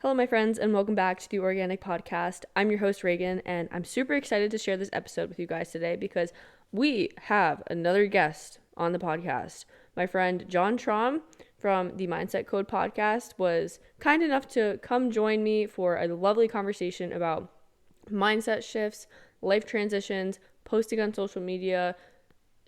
Hello, my friends, and welcome back to the Oreaganic podcast. I'm your host, Reagan, and I'm super excited to share this episode with you guys today because we have another guest on the podcast. My friend John Traum from the Mindset Code podcast was kind enough to come join me for a lovely conversation about mindset shifts, life transitions, posting on social media,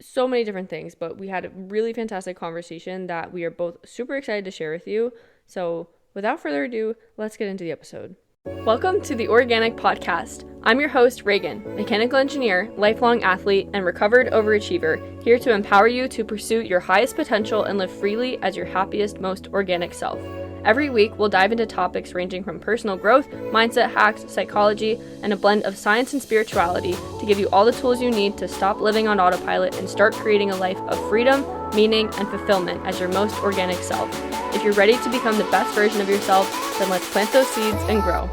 so many different things. But we had a really fantastic conversation that we are both super excited to share with you. So, without further ado, let's get into the episode. Welcome to the Oreaganic podcast. I'm your host, Reagan, mechanical engineer, lifelong athlete, and recovered overachiever, here to empower you to pursue your highest potential and live freely as your happiest, most organic self. Every week, we'll dive into topics ranging from personal growth, mindset hacks, psychology, and a blend of science and spirituality to give you all the tools you need to stop living on autopilot and start creating a life of freedom, meaning, and fulfillment as your most organic self. If you're ready to become the best version of yourself, then let's plant those seeds and grow.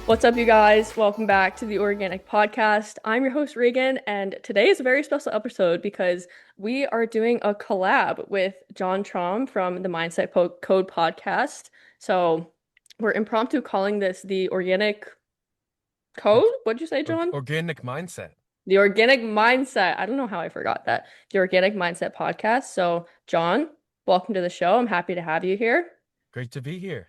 What's up, you guys? Welcome back to the Oreaganic podcast. I'm your host, Reagan, and today is a very special episode because we are doing a collab with John Traum from the Mindset Code podcast. So we're impromptu calling this the Organic Code? What'd you say, John? Organic mindset. The Organic Mindset. I don't know how I forgot that. The Organic Mindset podcast. So, John, welcome to the show. I'm happy to have you here. Great to be here.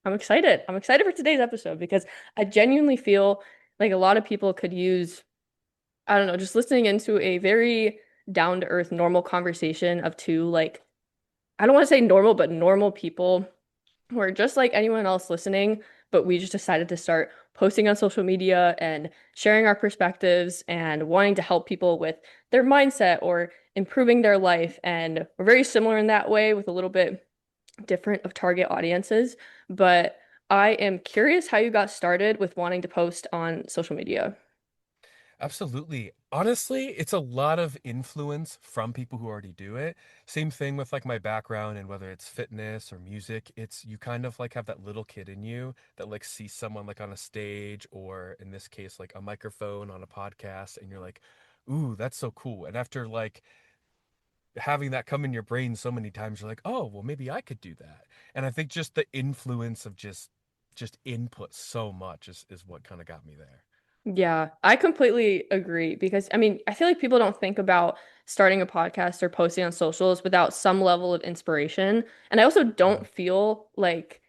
I'm excited. I'm excited for today's episode because I genuinely feel like a lot of people could use, I don't know, just listening into a very down to earth, normal conversation of two, like, I don't want to say normal, but normal people who are just like anyone else listening, but we just decided to start posting on social media and sharing our perspectives and wanting to help people with their mindset or improving their life. And we're very similar in that way with a little bit different of target audiences. But I am curious how you got started with wanting to post on social media. Absolutely. Honestly, it's a lot of influence from people who already do it. Same thing with like my background and whether it's fitness or music, it's you kind of like have that little kid in you that like sees someone like on a stage or in this case like a microphone on a podcast and you're like, "Ooh, that's so cool." And after like having that come in your brain so many times you're like, "Oh, well maybe I could do that." And I think just the influence of just input so much is what kind of got me there. Yeah, I completely agree because I mean, I feel like people don't think about starting a podcast or posting on socials without some level of inspiration. And I also don't Mhm. feel like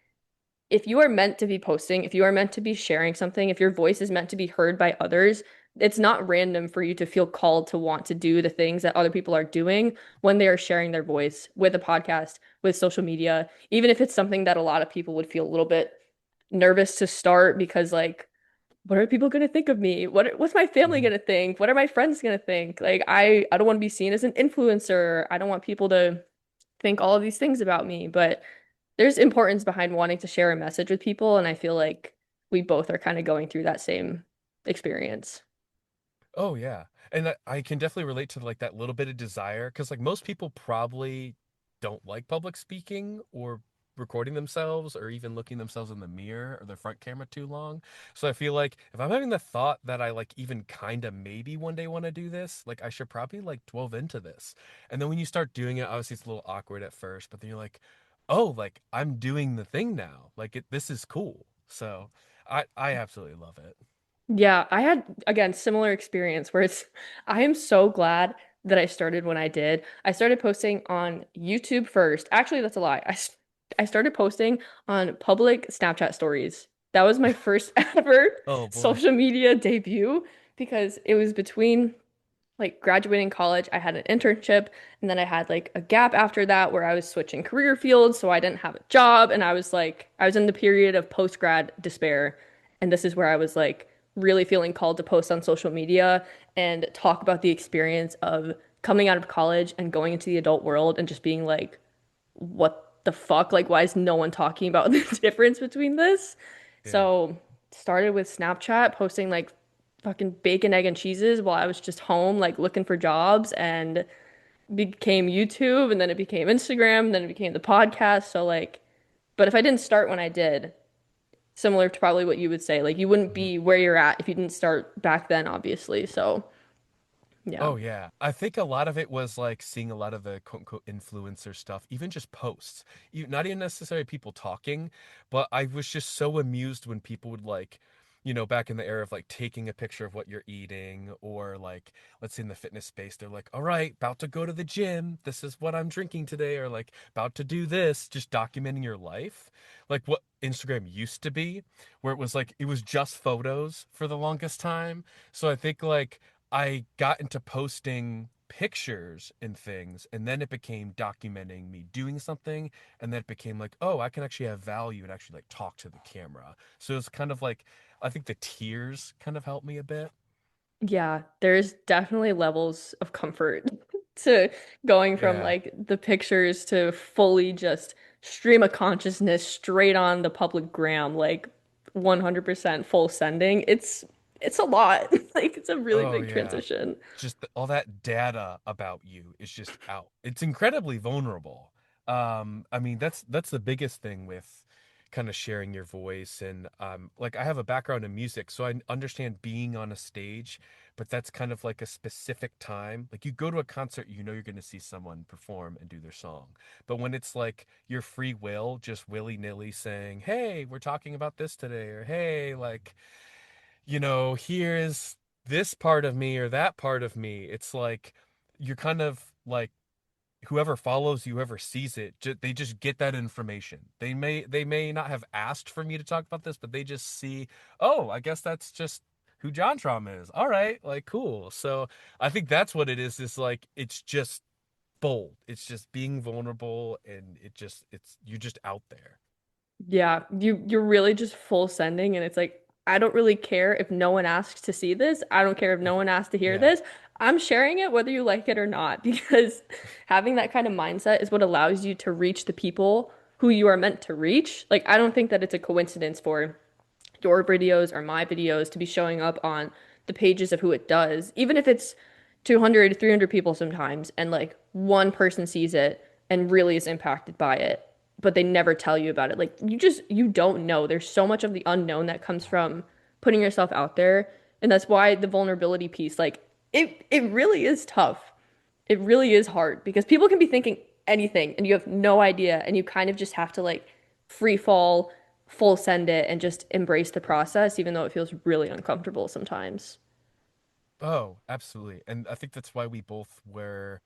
if you are meant to be posting, if you are meant to be sharing something, if your voice is meant to be heard by others, it's not random for you to feel called to want to do the things that other people are doing when they are sharing their voice with a podcast, with social media, even if it's something that a lot of people would feel a little bit nervous to start because like what are people going to think of me? What's my family Mhm. going to think? What are my friends going to think? Like I don't want to be seen as an influencer. I don't want people to think all of these things about me, but there's importance behind wanting to share a message with people, and I feel like we both are kind of going through that same experience. Oh yeah. And I can definitely relate to like that little bit of desire because like most people probably don't like public speaking or recording themselves or even looking themselves in the mirror or their front camera too long. So I feel like if I'm having the thought that I like even kind of maybe one day want to do this, like I should probably like delve into this. And then when you start doing it, obviously it's a little awkward at first, but then you're like, "Oh, like I'm doing the thing now. Like this is cool." So I absolutely love it. Yeah, I had again similar experience where it's I am so glad that I started when I did. I started posting on YouTube first. Actually, that's a lie. I started posting on public Snapchat stories. That was my first ever Oh boy. social media debut because it was between like graduating college, I had an internship, and then I had like a gap after that where I was switching career fields, so I didn't have a job, and I was like, I was in the period of post-grad despair, and this is where I was like really feeling called to post on social media and talk about the experience of coming out of college and going into the adult world and just being like, what the fuck? Like, why is no one talking about the difference between this? Yeah. So started with Snapchat, posting like fucking bacon, egg, and cheeses while I was just home, like looking for jobs, and became YouTube, and then it became Instagram, and then it became the podcast. So like, but if I didn't start when I did, similar to probably what you would say. Like you wouldn't Mhm. be where you're at if you didn't start back then, obviously. So, yeah. Oh yeah. I think a lot of it was like seeing a lot of the quote unquote influencer stuff, even just posts. Not even necessarily people talking, but I was just so amused when people would like, back in the era of like taking a picture of what you're eating, or like, let's say in the fitness space, they're like, all right, about to go to the gym. This is what I'm drinking today, or like about to do this, just documenting your life. Like what Instagram used to be, where it was like it was just photos for the longest time. So I think like I got into posting pictures and things, and then it became documenting me doing something, and then it became like, oh, I can actually have value and actually like talk to the camera. So it's kind of like I think the tiers kind of helped me a bit. Yeah, there's definitely levels of comfort to going from Yeah. like the pictures to fully just stream of consciousness straight on the public gram, like 100% full sending. It's a lot. Like it's a really Oh big yeah. transition. Just all that data about you is just out. It's incredibly vulnerable. I mean, that's the biggest thing with kind of sharing your voice. And like I have a background in music, so I understand being on a stage, but that's kind of like a specific time. Like you go to a concert, you're going to see someone perform and do their song. But when it's like your free will, just willy-nilly saying, "Hey, we're talking about this today," or "Hey, like, here's this part of me or that part of me." It's like you're kind of like whoever follows you, whoever sees it, they just get that information. They may not have asked for me to talk about this, but they just see, oh, I guess that's just who John Traum is. All right, like cool. So I think that's what it is like it's just bold. It's just being vulnerable, and it's you're just out there. Yeah, you're really just full sending and it's like I don't really care if no one asks to see this. I don't care if no one asks to hear Yeah. this. I'm sharing it whether you like it or not because having that kind of mindset is what allows you to reach the people who you are meant to reach. Like I don't think that it's a coincidence for your videos or my videos to be showing up on the pages of who it does, even if it's 200, 300 people sometimes, and like one person sees it and really is impacted by it, but they never tell you about it. Like you don't know. There's so much of the unknown that comes from putting yourself out there. And that's why the vulnerability piece, like it really is tough. It really is hard because people can be thinking anything and you have no idea and you kind of just have to like free fall, full send it and just embrace the process even though it feels really uncomfortable sometimes. Oh, absolutely. And I think that's why we both were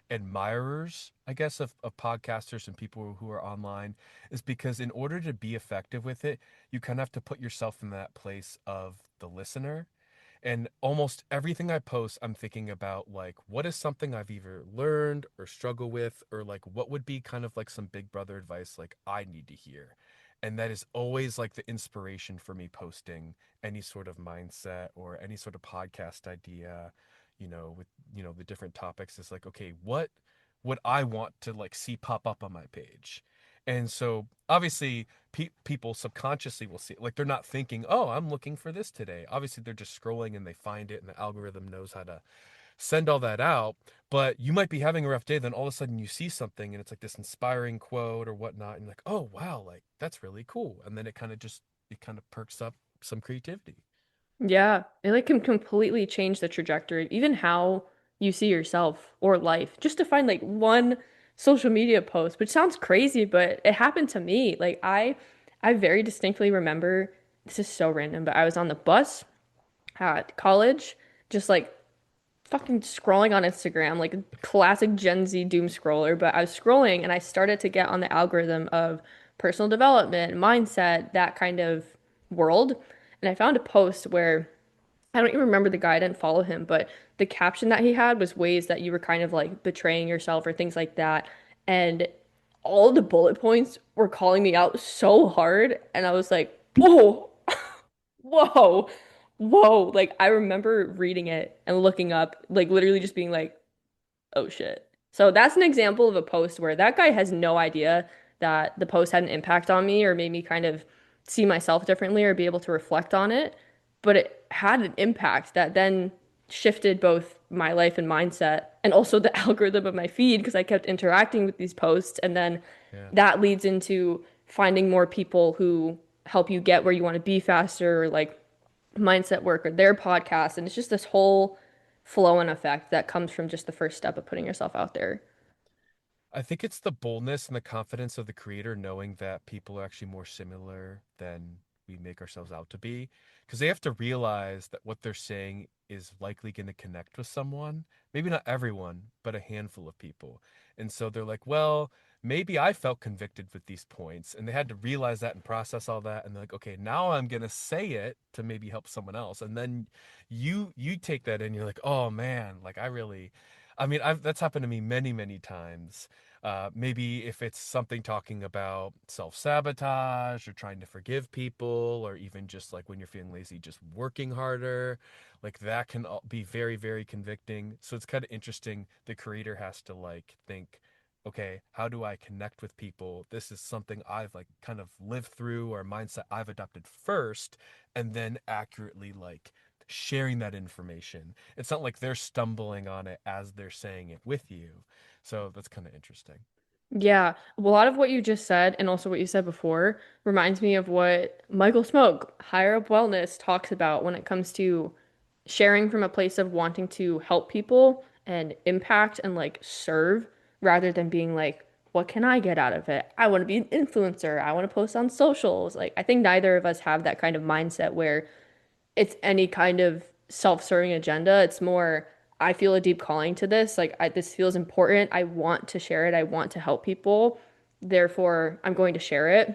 admirers, I guess, of podcasters and people who are online, is because in order to be effective with it, you kind of have to put yourself in that place of the listener. And almost everything I post, I'm thinking about like, what is something I've either learned or struggle with, or like, what would be kind of like some big brother advice like I need to hear. And that is always like the inspiration for me posting any sort of mindset or any sort of podcast idea, with, the different topics is like, okay, what would I want to like see pop up on my page? And so obviously people subconsciously will see it. Like they're not thinking, oh, I'm looking for this today. Obviously they're just scrolling and they find it, and the algorithm knows how to send all that out. But you might be having a rough day, then all of a sudden you see something and it's like this inspiring quote or whatnot, and you're like, oh wow, like that's really cool. And then it kind of perks up some creativity. Yeah, it like can completely change the trajectory, of even how you see yourself or life. Just to find like one social media post, which sounds crazy, but it happened to me. Like I very distinctly remember, this is so random, but I was on the bus at college, just like fucking scrolling on Instagram, like a classic Gen Z doom scroller, but I was scrolling and I started to get on the algorithm of personal development, mindset, that kind of world. And I found a post where I don't even remember the guy, I didn't follow him, but the caption that he had was ways that you were kind of like betraying yourself or things like that. And all the bullet points were calling me out so hard. And I was like, whoa, whoa, whoa. Like I remember reading it and looking up, like literally just being like, oh shit. So that's an example of a post where that guy has no idea that the post had an impact on me or made me kind of see myself differently or be able to reflect on it. But it had an impact that then shifted both my life and mindset and also the algorithm of my feed because I kept interacting with these posts. And then Yeah. that leads into finding more people who help you get where you want to be faster, or like mindset work or their podcast. And it's just this whole flow and effect that comes from just the first step of putting yourself out there. I think it's the boldness and the confidence of the creator knowing that people are actually more similar than we make ourselves out to be. Because they have to realize that what they're saying is likely going to connect with someone. Maybe not everyone, but a handful of people. And so they're like, well, maybe I felt convicted with these points. And they had to realize that and process all that. And they're like, okay, now I'm going to say it to maybe help someone else. And then you take that and you're like, oh man, like I really. I mean, that's happened to me many, many times. Maybe if it's something talking about self sabotage or trying to forgive people, or even just like when you're feeling lazy, just working harder, like that can be very, very convicting. So it's kind of interesting. The creator has to like think, okay, how do I connect with people? This is something I've like kind of lived through or a mindset I've adopted first, and then accurately like sharing that information. It's not like they're stumbling on it as they're saying it with you. So that's kind of interesting. Yeah, a lot of what you just said and also what you said before reminds me of what Michael Smoke, Higher Up Wellness, talks about when it comes to sharing from a place of wanting to help people and impact and like serve rather than being like, what can I get out of it? I want to be an influencer. I want to post on socials. Like, I think neither of us have that kind of mindset where it's any kind of self-serving agenda. It's more, I feel a deep calling to this. Like this feels important. I want to share it. I want to help people. Therefore, I'm going to share it,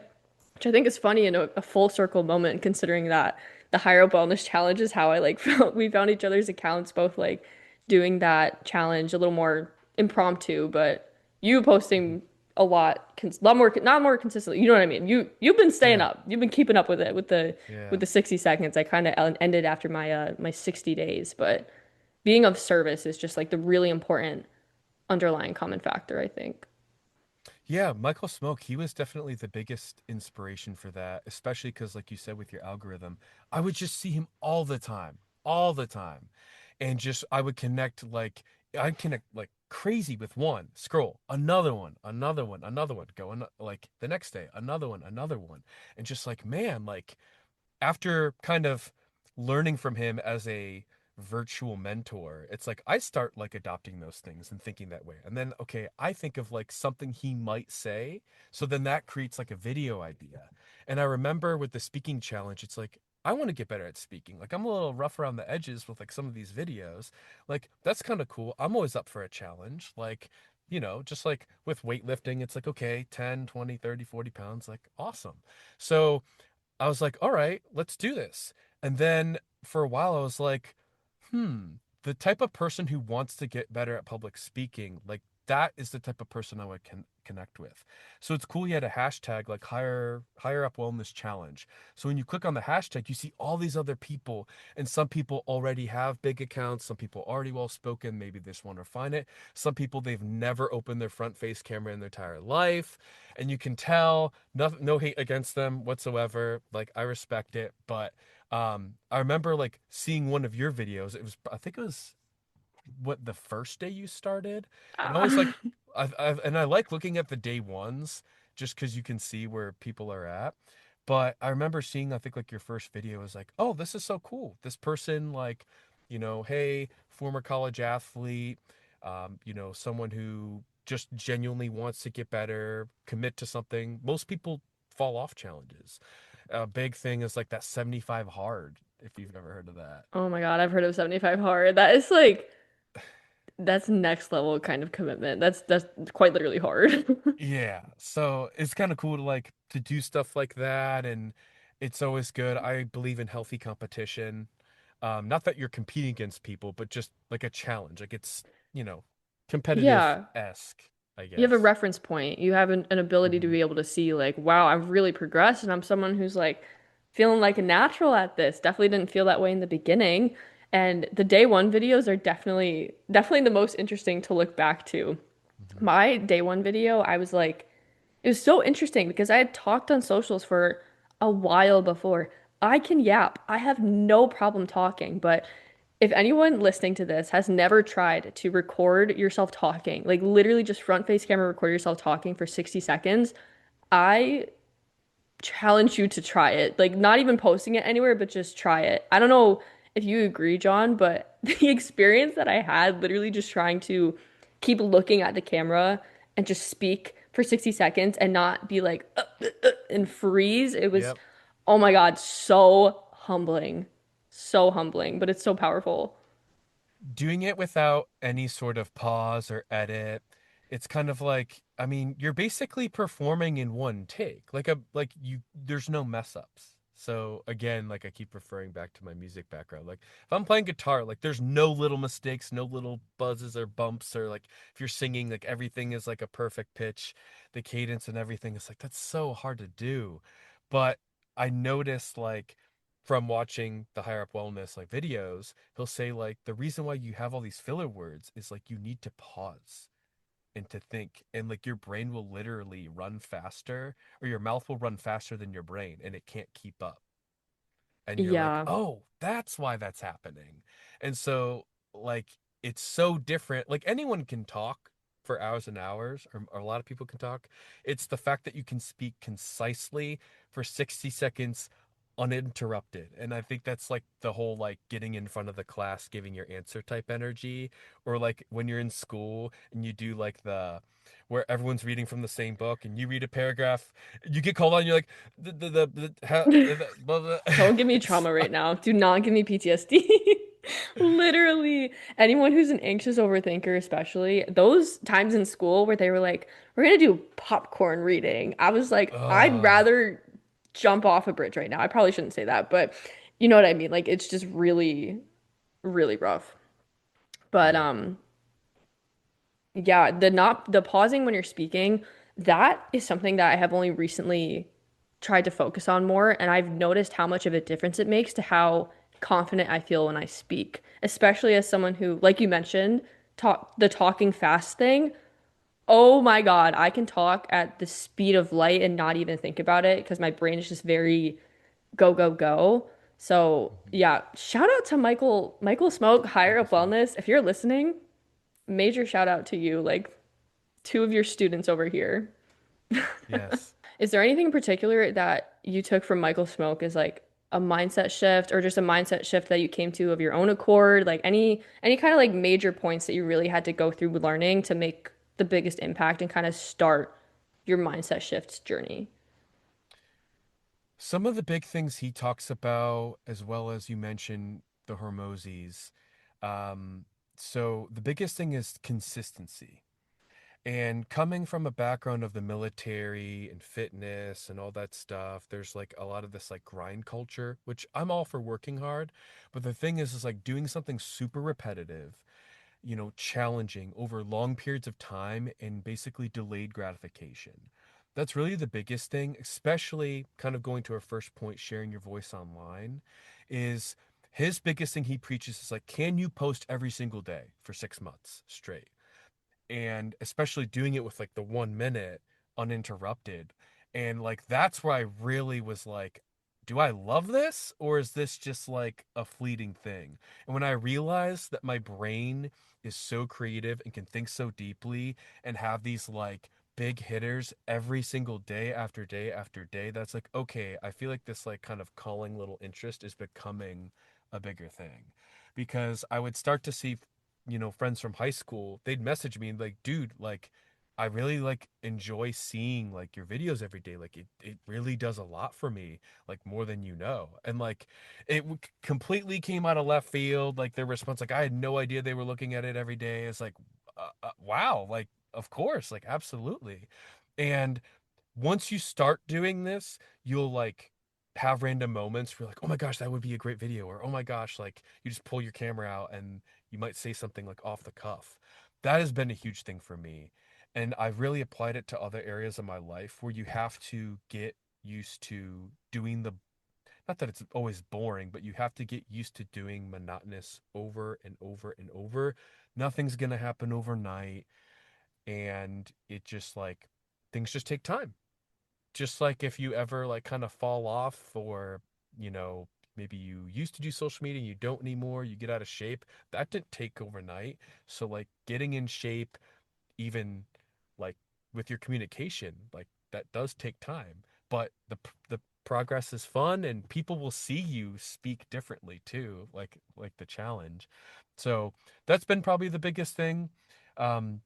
which I think is funny in a full circle moment, considering that the Higher Up Wellness Challenge is how I like we found each other's accounts, both like doing that challenge a little more impromptu, but you Mhm. posting a lot more, not more consistently. You know what I mean? You've been staying Yeah. up. You've been keeping up with it with Yeah. the 60 seconds. I kind of ended after my 60 days, but being of service is just like the really important underlying common factor, I think. Yeah, Michael Smoke, he was definitely the biggest inspiration for that, especially because, like you said, with your algorithm, I would just see him all the time, all the time. And just, I'd connect like crazy with one, scroll, another one, another one, like the next day, another one. And just like, man, like after kind of learning from him as a virtual mentor, it's like I start like adopting those things and thinking that way. And then, okay, I think of like something he might say. So then that creates like a video idea. And I remember with the speaking challenge, it's like, I want to get better at speaking. Like I'm a little rough around the edges with like some of these videos. Like that's kind of cool. I'm always up for a challenge. Like, just like with weightlifting, it's like, okay, 10, 20, 30, 40 pounds, like awesome. So I was like, all right, let's do this. And then for a while, I was like, the type of person who wants to get better at public speaking, like that is the type of person I would connect with. So it's cool. You had a hashtag like higher up wellness challenge. So when you click on the hashtag, you see all these other people, and some people already have big accounts. Some people already well spoken. Maybe they just want to refine it. Some people they've never opened their front face camera in their entire life, and you can tell no hate against them whatsoever. Like I respect it, but I remember like seeing one of your videos. I think it was what the first day you started, and I always like, Ah. I like looking at the day ones just because you can see where people are at. But I remember seeing, I think like your first video was like, oh, this is so cool. This person like, hey, former college athlete, someone who just genuinely wants to get better, commit to something. Most people fall off challenges. A big thing is like that 75 hard, if you've ever heard of that. Oh my God, I've heard of 75 hard. That is like that's next level kind of commitment. That's quite literally hard. Yeah, so it's kind of cool to like to do stuff like that, and it's always good. I believe in healthy competition. Not that you're competing against people, but just like a challenge. Like it's, you know, Yeah. competitive-esque, I You have a guess. reference point. You have an ability to Hmm. be able to see like, wow, I've really progressed and I'm someone who's like feeling like a natural at this. Definitely didn't feel that way in the beginning. And the day one videos are definitely the most interesting to look back to. Hmm. My day one video, I was like, it was so interesting because I had talked on socials for a while before. I can yap. I have no problem talking, but if anyone listening to this has never tried to record yourself talking, like literally just front face camera record yourself talking for 60 seconds, I challenge you to try it. Like not even posting it anywhere, but just try it. I don't know if you agree, John, but the experience that I had literally just trying to keep looking at the camera and just speak for 60 seconds and not be like and freeze. It was, Yep. oh my God, so humbling. So humbling, but it's so powerful. Doing it without any sort of pause or edit, it's kind of like, I mean, you're basically performing in one take. Like you there's no mess ups. So again, like I keep referring back to my music background. Like if I'm playing guitar, like there's no little mistakes, no little buzzes or bumps, or like if you're singing, like everything is like a perfect pitch, the cadence and everything is like that's so hard to do. But I noticed like from watching the higher up wellness like videos, he'll say like the reason why you have all these filler words is like you need to pause and to think, and like your brain will literally run faster, or your mouth will run faster than your brain and it can't keep up, and you're like, Yeah. oh, that's why that's happening. And so like it's so different. Like anyone can talk for hours and hours, or a lot of people can talk. It's the fact that you can speak concisely for 60 seconds uninterrupted. And I think that's like the whole like getting in front of the class, giving your answer type energy, or like when you're in school and you do like the where everyone's reading from the same book and you read a paragraph, you get called on, you're like blah, blah. Don't give me It's trauma right now. Do not give me PTSD. Literally, anyone who's an anxious overthinker, especially those times in school where they were like, we're gonna do popcorn reading. I was like, I'd uh rather jump off a bridge right now. I probably shouldn't say that, but you know what I mean? Like, it's just really, really rough. But, yep. yeah, the pausing when you're speaking, that is something that I have only recently tried to focus on more, and I've noticed how much of a difference it makes to how confident I feel when I speak, especially as someone who, like you mentioned, talking fast thing. Oh my God, I can talk at the speed of light and not even think about it because my brain is just very go, go, go. So Mhm. yeah, shout out to Michael Smoke, Higher Michael Up Smoke. Wellness. If you're listening, major shout out to you. Like two of your students over here. Yes. Is there anything in particular that you took from Michael Smoke as like a mindset shift or just a mindset shift that you came to of your own accord? Like any kind of like major points that you really had to go through learning to make the biggest impact and kind of start your mindset shift journey? Some of the big things he talks about, as well as you mentioned the hormozes. Um, so the biggest thing is consistency. And coming from a background of the military and fitness and all that stuff, there's like a lot of this like grind culture, which I'm all for working hard. But the thing is like doing something super repetitive, challenging over long periods of time and basically delayed gratification. That's really the biggest thing, especially kind of going to our first point, sharing your voice online, is his biggest thing he preaches is like, can you post every single day for 6 months straight? And especially doing it with like the 1 minute uninterrupted. And like that's where I really was like, do I love this or is this just like a fleeting thing? And when I realized that my brain is so creative and can think so deeply and have these like big hitters every single day after day after day, that's like, okay, I feel like this like kind of calling little interest is becoming a bigger thing. Because I would start to see friends from high school, they'd message me and like, dude, like I really like enjoy seeing like your videos every day. Like it really does a lot for me, like more than you know. And like completely came out of left field. Like their response, like I had no idea they were looking at it every day. It's like, wow, like of course, like absolutely. And once you start doing this, you'll like have random moments where you're like, oh my gosh, that would be a great video, or oh my gosh, like you just pull your camera out and you might say something like off the cuff. That has been a huge thing for me. And I've really applied it to other areas of my life where you have to get used to doing the, not that it's always boring, but you have to get used to doing monotonous over and over and over. Nothing's going to happen overnight. And it just like, things just take time, just like if you ever like kind of fall off, or you know maybe you used to do social media and you don't anymore, you get out of shape, that didn't take overnight. So like getting in shape, even like with your communication, like that does take time. but the progress is fun and people will see you speak differently too, like the challenge. So that's been probably the biggest thing. Um,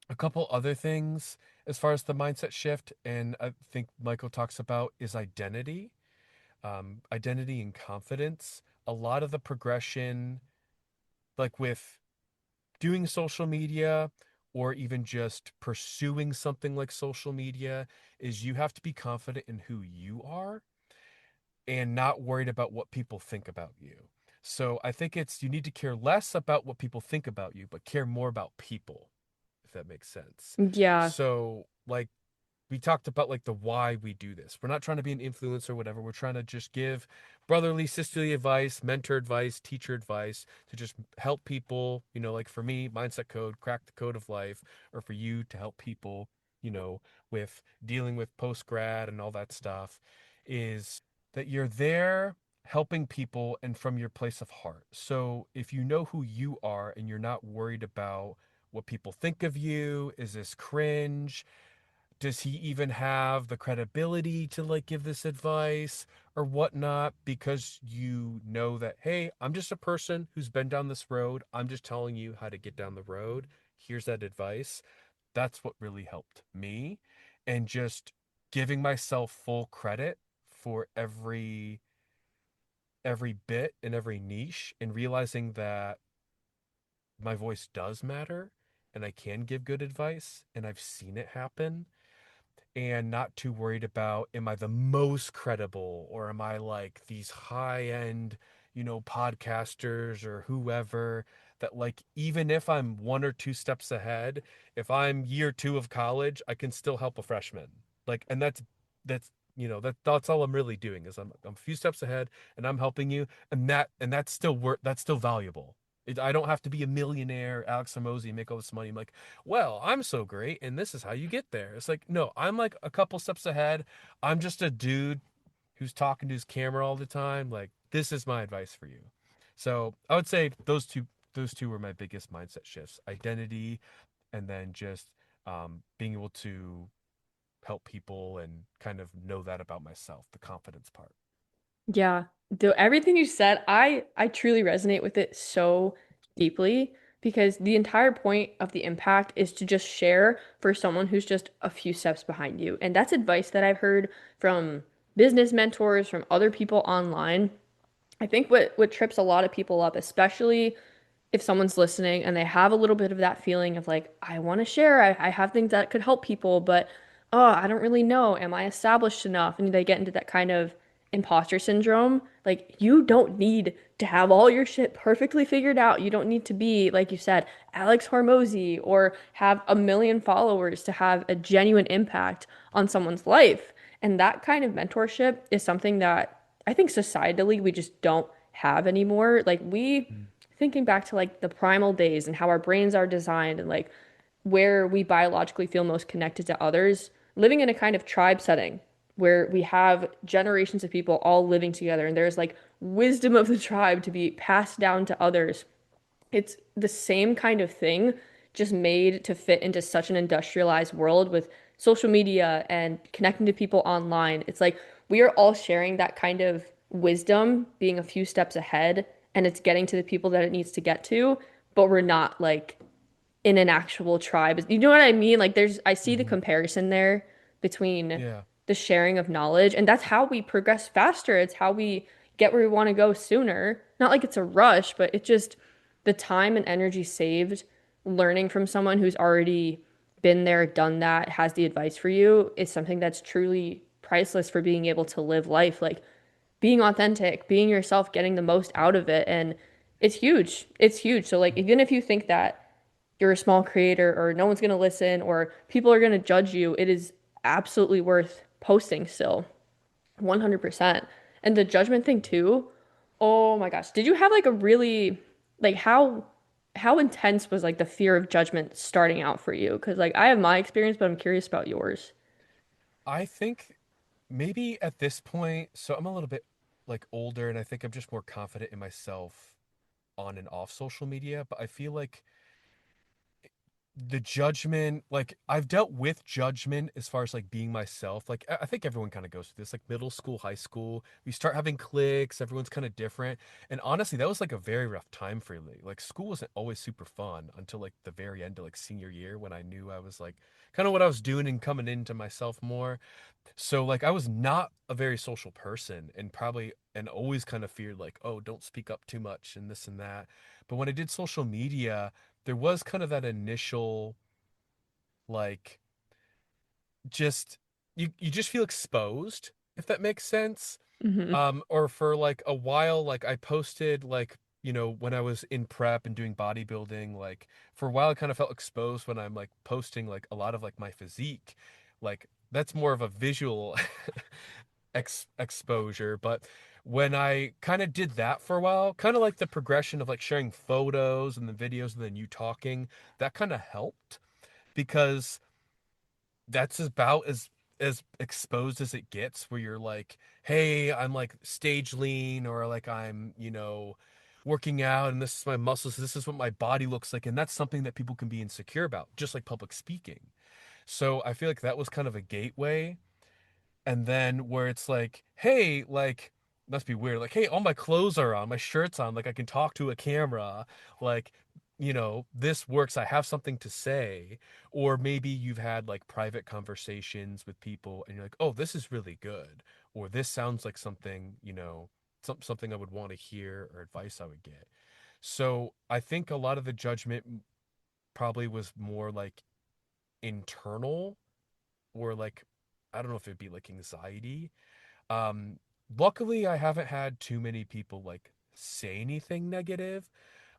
a couple other things as far as the mindset shift, and I think Michael talks about is identity, identity and confidence. A lot of the progression, like with doing social media or even just pursuing something like social media, is you have to be confident in who you are and not worried about what people think about you. So I think it's you need to care less about what people think about you, but care more about people, if that makes sense. Yeah. So like we talked about like the why we do this. We're not trying to be an influencer or whatever. We're trying to just give brotherly, sisterly advice, mentor advice, teacher advice to just help people, like for me, mindset code, crack the code of life, or for you to help people, with dealing with post grad and all that stuff, is that you're there helping people and from your place of heart. So if you know who you are and you're not worried about what people think of you, is this cringe? Does he even have the credibility to like give this advice or whatnot? Because you know that, hey, I'm just a person who's been down this road. I'm just telling you how to get down the road. Here's that advice. That's what really helped me. And just giving myself full credit for every bit and every niche and realizing that my voice does matter and I can give good advice and I've seen it happen, and not too worried about am I the most credible or am I like these high end, podcasters or whoever that like even if I'm one or two steps ahead, if I'm year 2 of college, I can still help a freshman. Like and that's that's all I'm really doing is I'm a few steps ahead and I'm helping you, and that's still work that's still valuable. I don't have to be a millionaire, Alex Hormozy, make all this money. I'm like, well, I'm so great, and this is how you get there. It's like, no, I'm like a couple steps ahead. I'm just a dude who's talking to his camera all the time. Like, this is my advice for you. So I would say those two were my biggest mindset shifts: identity, and then just being able to help people and kind of know that about myself, the confidence part. Yeah. Everything you said, I truly resonate with it so deeply because the entire point of the impact is to just share for someone who's just a few steps behind you. And that's advice that I've heard from business mentors, from other people online. I think what trips a lot of people up, especially if someone's listening and they have a little bit of that feeling of like, I want to share, I have things that could help people, but oh, I don't really know. Am I established enough? And they get into that kind of imposter syndrome. Like, you don't need to have all your shit perfectly figured out. You don't need to be, like you said, Alex Hormozy or have a million followers to have a genuine impact on someone's life. And that kind of mentorship is something that I think societally we just don't have anymore. Like, Mm. thinking back to like the primal days and how our brains are designed and like where we biologically feel most connected to others, living in a kind of tribe setting where we have generations of people all living together and there's like wisdom of the tribe to be passed down to others. It's the same kind of thing, just made to fit into such an industrialized world with social media and connecting to people online. It's like we are all sharing that kind of wisdom, being a few steps ahead, and it's getting to the people that it needs to get to, but we're not like in an actual tribe. You know what I mean? Like I see the Hmm. comparison there between Yeah. the sharing of knowledge, and that's how we progress faster. It's how we get where we want to go sooner. Not like it's a rush, but it just the time and energy saved learning from someone who's already been there, done that, has the advice for you is something that's truly priceless for being able to live life. Like being authentic, being yourself, getting the most out of it. And it's huge. It's huge. So like even if you think that you're a small creator or no one's going to listen or people are going to judge you, it is absolutely worth posting still. 100%. And the judgment thing too. Oh my gosh. Did you have like a really like how intense was like the fear of judgment starting out for you? Because like I have my experience, but I'm curious about yours. I think maybe at this point, so I'm a little bit like older and I think I'm just more confident in myself on and off social media, but I feel like the judgment, like I've dealt with judgment as far as like being myself. Like I think everyone kind of goes through this, like middle school, high school. We start having cliques, everyone's kind of different. And honestly, that was like a very rough time for me. Like school wasn't always super fun until like the very end of like senior year when I knew I was like kind of what I was doing and coming into myself more. So like I was not a very social person and probably and always kind of feared like, oh, don't speak up too much and this and that. But when I did social media, there was kind of that initial like just you just feel exposed, if that makes sense. Hmm. Or for like a while, like I posted like, when I was in prep and doing bodybuilding, like for a while I kind of felt exposed when I'm like posting like a lot of like my physique. Like that's more of a visual exposure. But when I kind of did that for a while, kind of like the progression of like sharing photos and the videos and then you talking, that kind of helped because that's about as exposed as it gets where you're like, hey, I'm like stage lean or like I'm, working out and this is my muscles, this is what my body looks like. And that's something that people can be insecure about, just like public speaking. So I feel like that was kind of a gateway. And then where it's like, hey, like, must be weird. Like, hey, all my clothes are on, my shirt's on, like I can talk to a camera, like, this works. I have something to say. Or maybe you've had like private conversations with people and you're like, oh, this is really good. Or this sounds like something, something I would want to hear or advice I would get. So I think a lot of the judgment probably was more like internal or like, I don't know if it'd be like anxiety. um, Luckily, I haven't had too many people like say anything negative.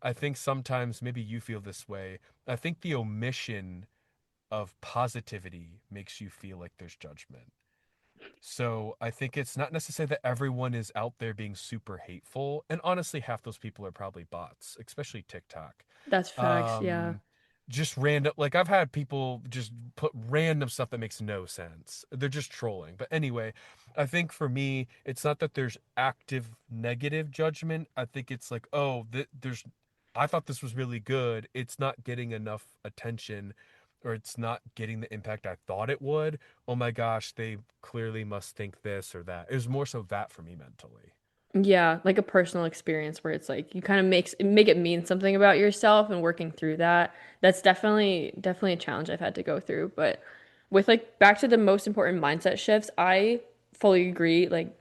I think sometimes maybe you feel this way. I think the omission of positivity makes you feel like there's judgment. So I think it's not necessarily that everyone is out there being super hateful. And honestly, half those people are probably bots, especially TikTok. That's facts. Yeah. Um, just random, like I've had people just put random stuff that makes no sense. They're just trolling. But anyway, I think for me, it's not that there's active negative judgment. I think it's like, oh, I thought this was really good. It's not getting enough attention or it's not getting the impact I thought it would. Oh my gosh, they clearly must think this or that. It was more so that for me mentally. Yeah, like a personal experience where it's like you kind of make it mean something about yourself and working through that. That's definitely a challenge I've had to go through. But with like back to the most important mindset shifts, I fully agree. Like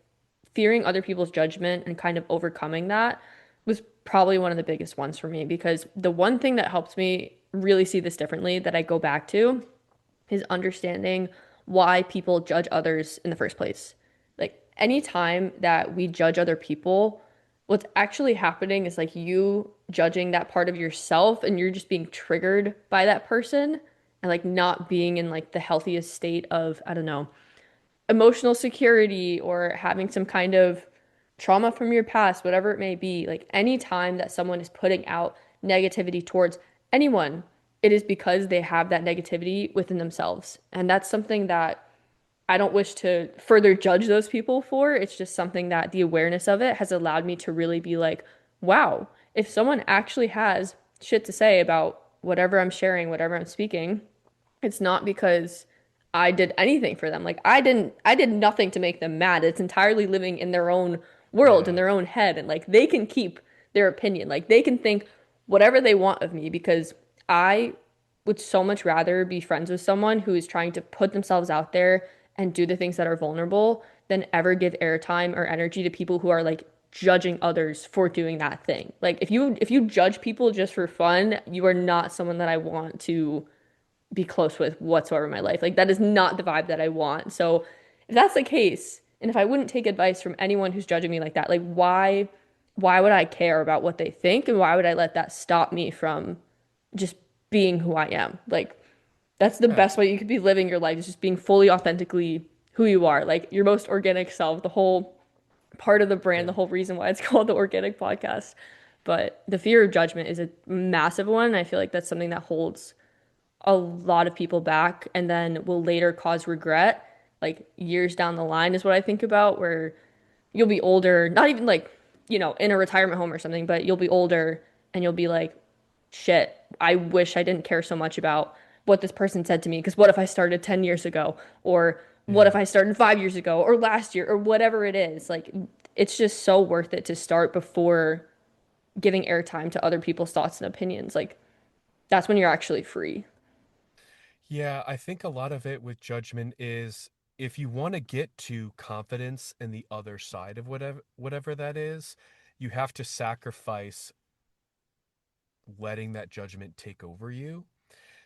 fearing other people's judgment and kind of overcoming that was probably one of the biggest ones for me because the one thing that helps me really see this differently that I go back to is understanding why people judge others in the first place. Like anytime that we judge other people, what's actually happening is like you judging that part of yourself and you're just being triggered by that person and like not being in like the healthiest state of, I don't know, emotional security or having some kind of trauma from your past, whatever it may be, like any time that someone is putting out negativity towards anyone, it is because they have that negativity within themselves. And that's something that I don't wish to further judge those people for. It's just something that the awareness of it has allowed me to really be like, wow, if someone actually has shit to say about whatever I'm sharing, whatever I'm speaking, it's not because I did anything for them. Like I did nothing to make them mad. It's entirely living in their own world, in Yeah. their own head, and like they can keep their opinion. Like they can think whatever they want of me because I would so much rather be friends with someone who is trying to put themselves out there and do the things that are vulnerable than ever give airtime or energy to people who are like judging others for doing that thing. Like if you judge people just for fun, you are not someone that I want to be close with whatsoever in my life. Like that is not the vibe that I want. So if that's the case, and if I wouldn't take advice from anyone who's judging me like that, like why would I care about what they think and why would I let that stop me from just being who I am? Like that's the Yeah. best way you could be living your life is just being fully authentically who you are, like your most organic self, the whole part of the brand, the Yeah. whole reason why it's called the Organic Podcast. But the fear of judgment is a massive one. I feel like that's something that holds a lot of people back and then will later cause regret like years down the line is what I think about where you'll be older, not even like, in a retirement home or something, but you'll be older and you'll be like, shit, I wish I didn't care so much about what this person said to me. Because what if I started 10 years ago? Or what if Yeah. I started 5 years ago or last year or whatever it is? Like, it's just so worth it to start before giving airtime to other people's thoughts and opinions. Like, that's when you're actually free. Yeah, I think a lot of it with judgment is if you want to get to confidence in the other side of whatever that is, you have to sacrifice letting that judgment take over you.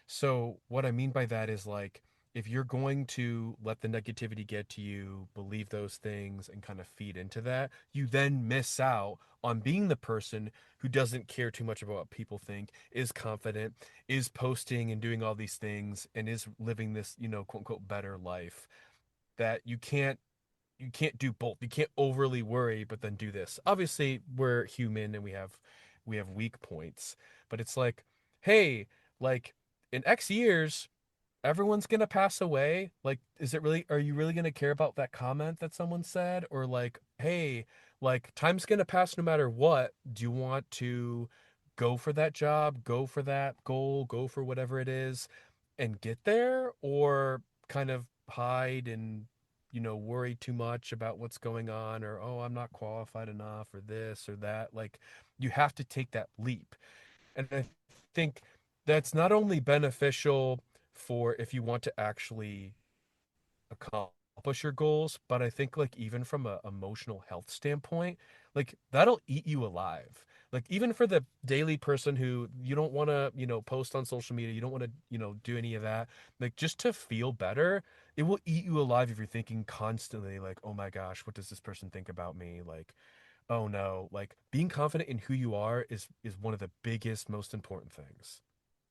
So what I mean by that is like if you're going to let the negativity get to you, believe those things and kind of feed into that, you then miss out on being the person who doesn't care too much about what people think, is confident, is posting and doing all these things and is living this, quote unquote better life that you can't do both. You can't overly worry but then do this. Obviously, we're human and we have weak points, but it's like, hey, like in X years, everyone's gonna pass away. Like, are you really gonna care about that comment that someone said? Or like, hey, like time's gonna pass no matter what. Do you want to go for that job, go for that goal, go for whatever it is and get there? Or kind of hide and worry too much about what's going on, or oh, I'm not qualified enough, or this or that. Like, you have to take that leap. And I think that's not only beneficial for if you want to actually accomplish your goals, but I think like even from a emotional health standpoint, like that'll eat you alive. Like even for the daily person who you don't want to, post on social media, you don't want to, do any of that. Like just to feel better, it will eat you alive if you're thinking constantly like, "Oh my gosh, what does this person think about me?" Like, "Oh no." Like being confident in who you are is one of the biggest, most important things.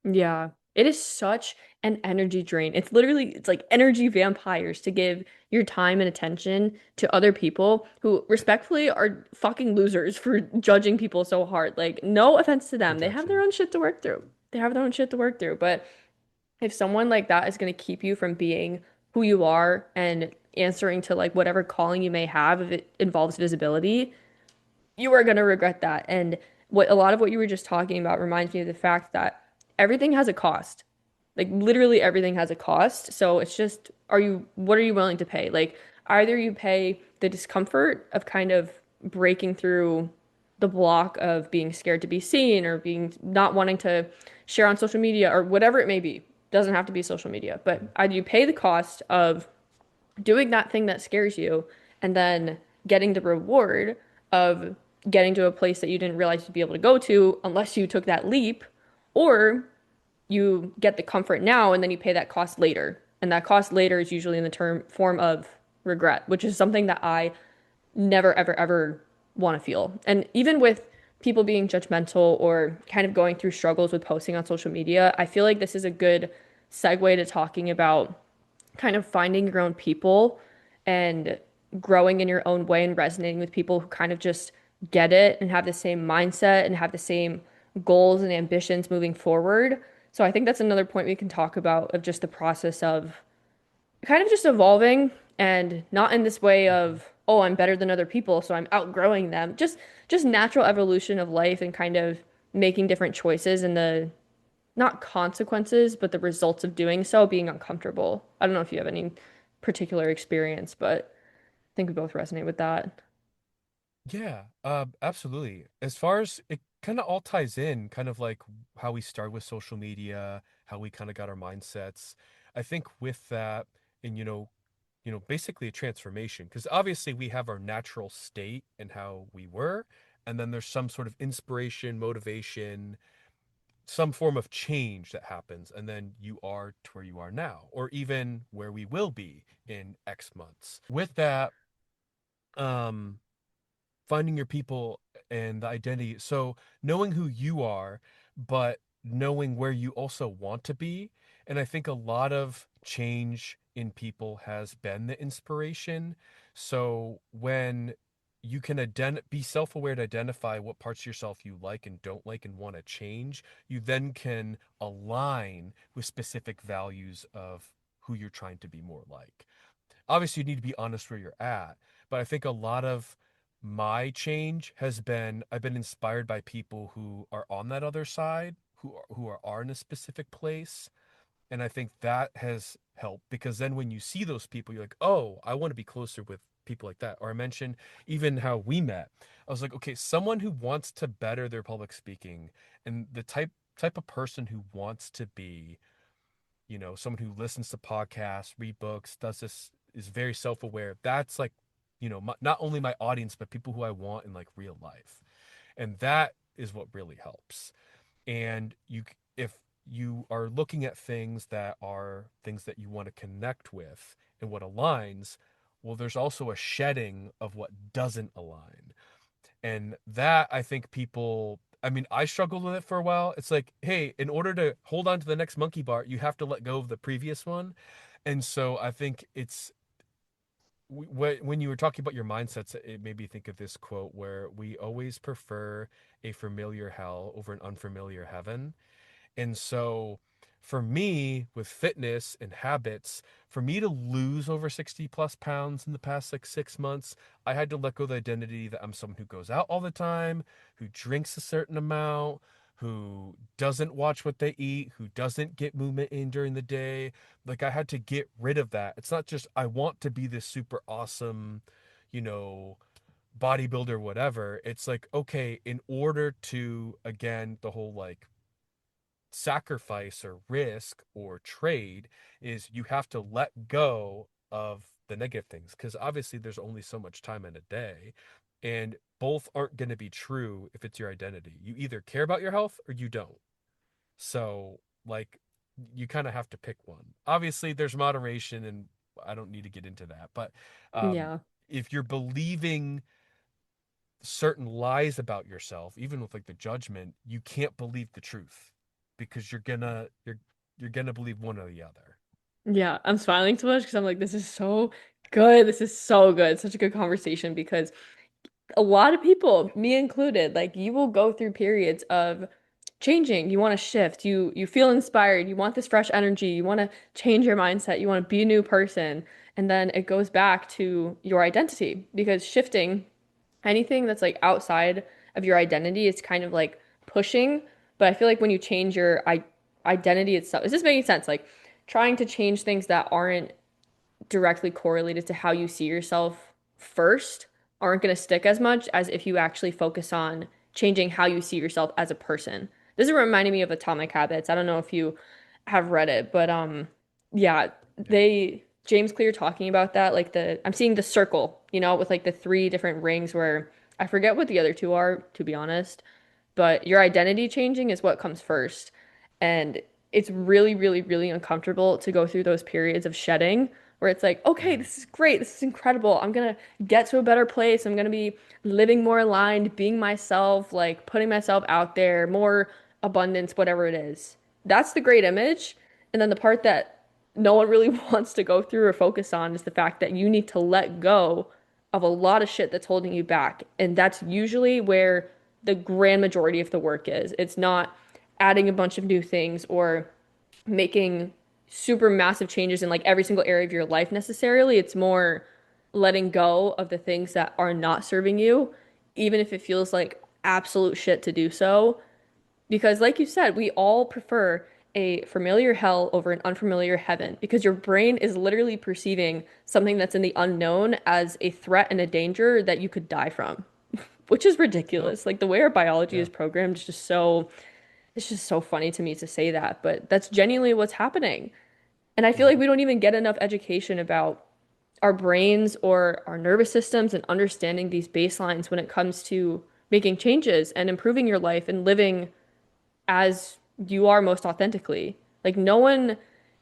Yeah, it is such an energy drain. It's like energy vampires to give your time and attention to other people who respectfully are fucking losers for judging people so hard. Like, no offense to them. They have their Projection. own shit to work through. They have their own shit to work through. But if someone like that is going to keep you from being who you are and answering to like whatever calling you may have, if it involves visibility, you are going to regret that. And what a lot of what you were just talking about reminds me of the fact that everything has a cost. Like literally everything has a cost. So it's just, what are you willing to pay? Like either you pay the discomfort of kind of breaking through the block of being scared to be seen or being not wanting to share on social media or whatever it may be. Doesn't have to be social media, but either you pay the cost of doing that thing that scares you and then getting the reward of getting to a place that you didn't realize you'd be able to go to unless you took that leap, or you get the comfort now and then you pay that cost later. And that cost later is usually in the term form of regret, which is something that I never, ever, ever want to feel. And even with people being judgmental or kind of going through struggles with posting on social media, I feel like this is a good segue to talking about kind of finding your own people and growing in your own way and resonating with people who kind of just get it and have the same mindset and have the same goals and ambitions moving forward. So I think that's another point we can talk about of just the process of kind of just evolving and not in this way Mhm. of, oh, I'm better than other people, so I'm outgrowing them. Just natural evolution of life and kind of making different choices and the not consequences, but the results of doing so being uncomfortable. I don't know if you have any particular experience, but I think we both resonate with that. Yeah, absolutely. As far as it kind of all ties in, kind of like how we start with social media, how we kind of got our mindsets. I think with that, and basically a transformation, because obviously we have our natural state and how we were, and then there's some sort of inspiration, motivation, some form of change that happens, and then you are to where you are now, or even where we will be in X months. With that, um, finding your people and the identity. So knowing who you are, but knowing where you also want to be. And I think a lot of change in people has been the inspiration. So when you can be self-aware to identify what parts of yourself you like and don't like and want to change, you then can align with specific values of who you're trying to be more like. Obviously you need to be honest where you're at, but I think a lot of my change has been I've been inspired by people who are on that other side, who are in a specific place. And I think that has helped because then when you see those people, you're like, oh, I want to be closer with people like that. Or I mentioned even how we met. I was like, okay, someone who wants to better their public speaking and the type of person who wants to be, someone who listens to podcasts, read books, does this, is very self-aware. That's like, not only my audience, but people who I want in like real life. And that is what really helps. And if you are looking at things that are things that you want to connect with and what aligns, well, there's also a shedding of what doesn't align. And that, I think, people, I mean, I struggled with it for a while. It's like, hey, in order to hold on to the next monkey bar, you have to let go of the previous one. And so I think it's when you were talking about your mindsets, it made me think of this quote where we always prefer a familiar hell over an unfamiliar heaven. And so for me, with fitness and habits, for me to lose over 60 plus pounds in the past like 6 months, I had to let go of the identity that I'm someone who goes out all the time, who drinks a certain amount, who doesn't watch what they eat, who doesn't get movement in during the day. Like I had to get rid of that. It's not just I want to be this super awesome, you know, bodybuilder, whatever. It's like, okay, in order to, again, the whole like sacrifice or risk or trade is you have to let go of the negative things because obviously there's only so much time in a day and both aren't going to be true if it's your identity. You either care about your health or you don't. So like you kind of have to pick one. Obviously there's moderation and I don't need to get into that, but um Yeah. if you're believing certain lies about yourself, even with like the judgment, you can't believe the truth because you're gonna believe one or the other. Yeah, I'm smiling so much because I'm like, this is so good. This is so good. Such a good conversation because a lot of people, me included, like you will go through periods of changing. You want to shift. You feel inspired. You want this fresh energy. You want to change your mindset. You want to be a new person. And then it goes back to your identity because shifting anything that's like outside of your identity is kind of like pushing. But I feel like when you change your identity itself, is this making sense? Like trying to change things that aren't directly correlated to how you see yourself first aren't going to stick as much as if you actually focus on changing how you see yourself as a person. This is reminding me of Atomic Habits. I don't know if you have read it, but yeah, Yeah. they James Clear talking about that like I'm seeing the circle, with like the three different rings where I forget what the other two are, to be honest, but your identity changing is what comes first. And it's really, really, really uncomfortable to go through those periods of shedding where it's like, okay, Mm. this is great. This is incredible. I'm gonna get to a better place. I'm gonna be living more aligned, being myself, like putting myself out there, more abundance, whatever it is. That's the great image. And then the part that no one really wants to go through or focus on is the fact that you need to let go of a lot of shit that's holding you back. And that's usually where the grand majority of the work is. It's not adding a bunch of new things or making super massive changes in like every single area of your life necessarily. It's more letting go of the things that are not serving you, even if it feels like absolute shit to do so. Because, like you said, we all prefer a familiar hell over an unfamiliar heaven because your brain is literally perceiving something that's in the unknown as a threat and a danger that you could die from, which is Oh, ridiculous. Like the way our biology yeah. is programmed is just so, it's just so funny to me to say that, but that's genuinely what's happening. And I feel like Hmm. we don't even get enough education about our brains or our nervous systems and understanding these baselines when it comes to making changes and improving your life and living as you are most authentically. Like no one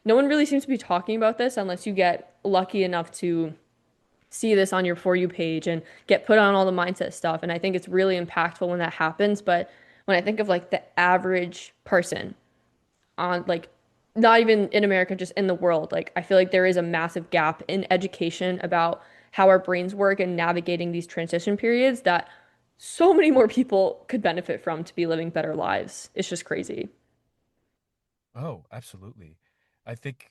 really seems to be talking about this unless you get lucky enough to see this on your For You page and get put on all the mindset stuff. And I think it's really impactful when that happens. But when I think of like the average person on like not even in America, just in the world, like I feel like there is a massive gap in education about how our brains work and navigating these transition periods that so many more people could benefit from to be living better lives. It's just crazy. Oh, absolutely. I think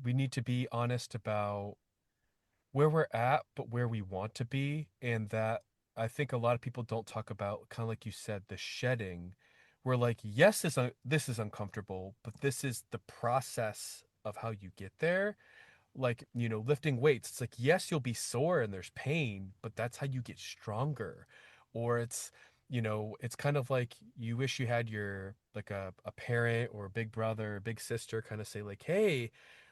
we need to be honest about where we're at, but where we want to be. And that I think a lot of people don't talk about, kind of like you said, the shedding, where like yes this is uncomfortable, but this is the process of how you get there. Like, lifting weights, it's like yes, you'll be sore and there's pain, but that's how you get stronger. Or it's kind of like you wish you had your like a parent or a big brother or big sister kind of say like, hey,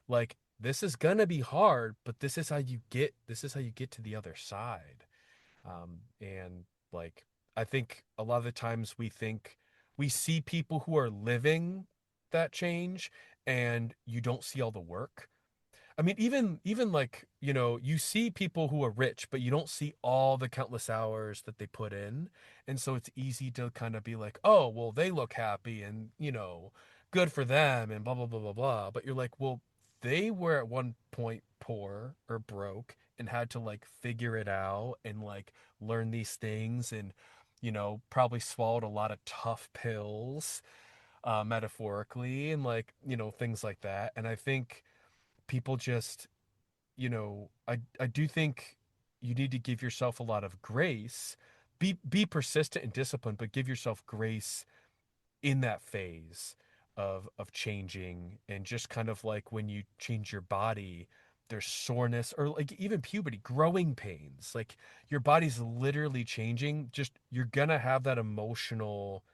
like this is gonna be hard, but this is how you get to the other side. And like, I think a lot of the times we see people who are living that change, and you don't see all the work. I mean, even like, you see people who are rich, but you don't see all the countless hours that they put in. And so it's easy to kind of be like, oh, well, they look happy and, good for them and blah blah blah blah blah. But you're like, well, they were at one point poor or broke and had to like figure it out and like learn these things and, probably swallowed a lot of tough pills, metaphorically, and like, things like that. And I think people just, I do think you need to give yourself a lot of grace. Be persistent and disciplined, but give yourself grace in that phase of changing. And just kind of like when you change your body, there's soreness or like even puberty, growing pains. Like your body's literally changing. Just you're gonna have that emotional,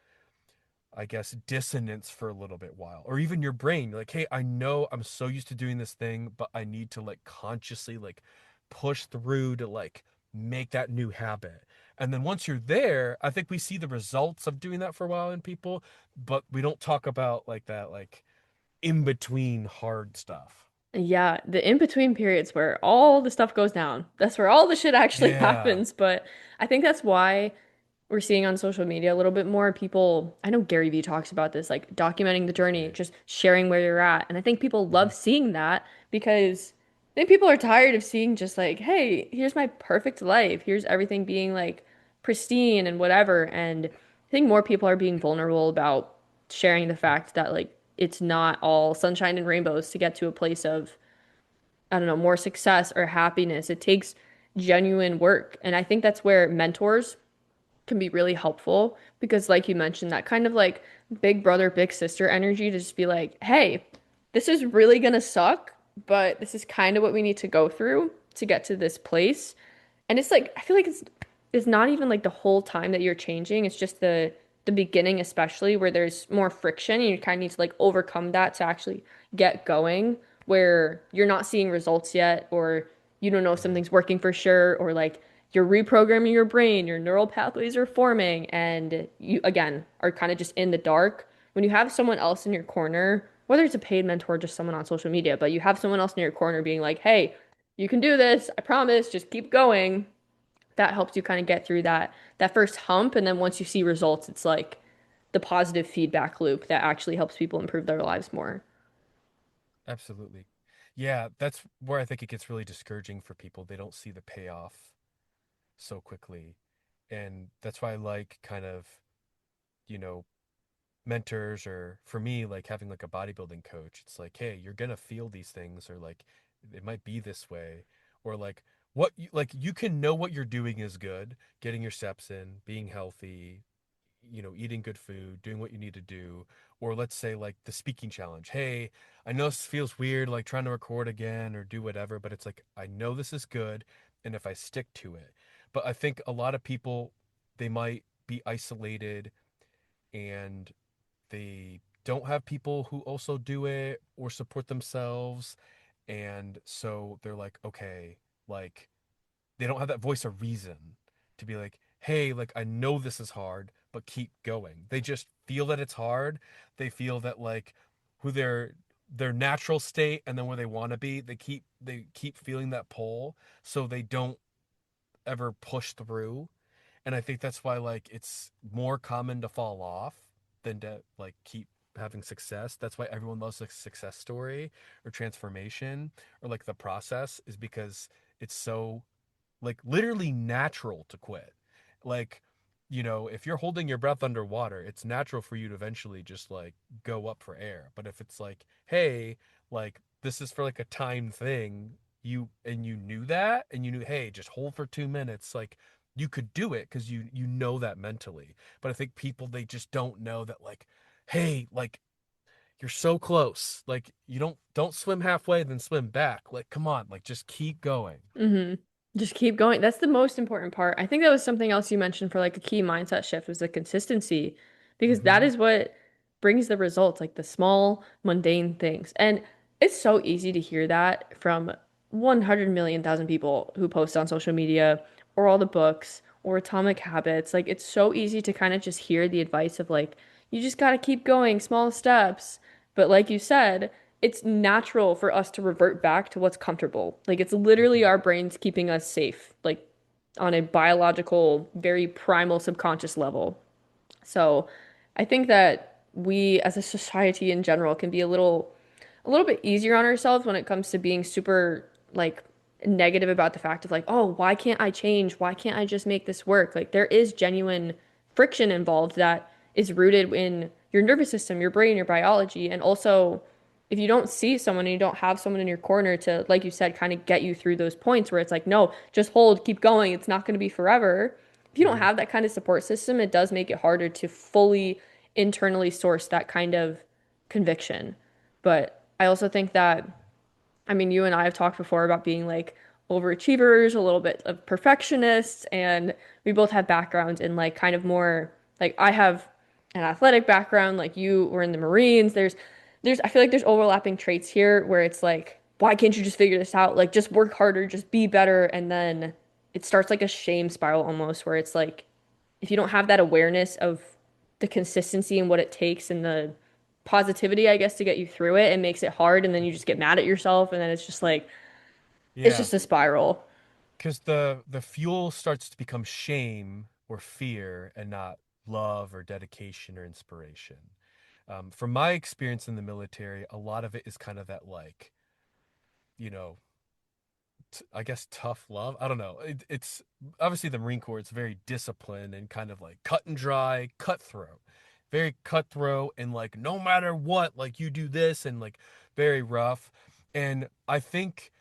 I guess, dissonance for a little bit while. Or even your brain, like, hey, I know I'm so used to doing this thing, but I need to like consciously like push through to like make that new habit. And then once you're there, I think we see the results of doing that for a while in people, but we don't talk about like that, like in between hard stuff. Yeah, the in-between periods where all the stuff goes down. That's where all the shit actually Yeah. happens. But I think that's why we're seeing on social media a little bit more people. I know Gary Vee talks about this, like documenting the journey, Right. just sharing where you're at. And I think people Mhm. love seeing that because I think people are tired of seeing just like, hey, here's my perfect life. Here's everything being like pristine and whatever. And I think more people are being vulnerable about sharing the fact that like it's not all sunshine and rainbows to get to a place of, I don't know, more success or happiness. It takes genuine work. And I think that's where mentors can be really helpful because, like you mentioned, that kind of like big brother, big sister energy to just be like, hey, this is really gonna suck, but this is kind of what we need to go through to get to this place. And it's like, I feel like it's not even like the whole time that you're changing. It's just the beginning, especially where there's more friction and you kind of need to like overcome that to actually get going, where you're not seeing results yet, or you don't know if Right. something's working for sure, or like you're reprogramming your brain, your neural pathways are forming, and you again are kind of just in the dark. When you have someone else in your corner, whether it's a paid mentor or just someone on social media, but you have someone else in your corner being like, hey, you can do this, I promise, just keep going. That helps you kind of get through that first hump, and then once you see results, it's like the positive feedback loop that actually helps people improve their lives more. Absolutely. Yeah, that's where I think it gets really discouraging for people. They don't see the payoff so quickly. And that's why I like kind of, you know, mentors, or for me, like having like a bodybuilding coach. It's like, hey, you're gonna feel these things, or like it might be this way, or like like you can know what you're doing is good, getting your steps in, being healthy, eating good food, doing what you need to do. Or let's say like the speaking challenge. Hey, I know this feels weird, like trying to record again or do whatever, but it's like I know this is good, and if I stick to it. But I think a lot of people, they might be isolated, and they don't have people who also do it or support themselves. And so they're like, okay, like they don't have that voice of reason to be like, hey, like I know this is hard, but keep going. They just feel that it's hard. They feel that like who their natural state and then where they want to be, they keep feeling that pull, so they don't ever push through. And I think that's why like it's more common to fall off than to like keep having success. That's why everyone loves a success story or transformation or like the process, is because it's so like literally natural to quit. Like, if you're holding your breath underwater, it's natural for you to eventually just like go up for air. But if it's like, hey, like this is for like a time thing, you knew that, and you knew, hey, just hold for 2 minutes, like you could do it because you know that mentally. But I think people, they just don't know that, like, hey, like, you're so close. Like, you don't swim halfway, then swim back. Like, come on, like, just keep going. Mm-hmm. Just keep going. That's the most important part. I think that was something else you mentioned for like a key mindset shift was the consistency, because that Mm-hmm. is what brings the results, like the small, mundane things. And it's so easy to hear that from 100 million thousand people who post on social media or all the books or Atomic Habits. Like it's so easy to kind of just hear the advice of like, you just got to keep going, small steps. But like you said, it's natural for us to revert back to what's comfortable. Like it's literally Mm-hmm. our brains keeping us safe, like on a biological, very primal subconscious level. So I think that we as a society in general can be a little bit easier on ourselves when it comes to being super like negative about the fact of like, oh, why can't I change? Why can't I just make this work? Like there is genuine friction involved that is rooted in your nervous system, your brain, your biology, and also if you don't see someone and you don't have someone in your corner to, like you said, kind of get you through those points where it's like, no, just hold, keep going. It's not going to be forever. If you don't Mm-hmm. have that kind of support system, it does make it harder to fully internally source that kind of conviction. But I also think that, I mean, you and I have talked before about being like overachievers, a little bit of perfectionists, and we both have backgrounds in like kind of more like I have an athletic background, like you were in the Marines. I feel like there's overlapping traits here where it's like, why can't you just figure this out? Like just work harder, just be better, and then it starts like a shame spiral almost where it's like if you don't have that awareness of the consistency and what it takes and the positivity, I guess, to get you through it, it makes it hard. And then you just get mad at yourself. And then it's just like, it's Yeah, just a spiral. because the fuel starts to become shame or fear and not love or dedication or inspiration. From my experience in the military, a lot of it is kind of that, like, you know, I guess tough love. I don't know. It's obviously the Marine Corps. It's very disciplined and kind of like cut and dry, cutthroat, very cutthroat, and like no matter what, like you do this, and like very rough. And I think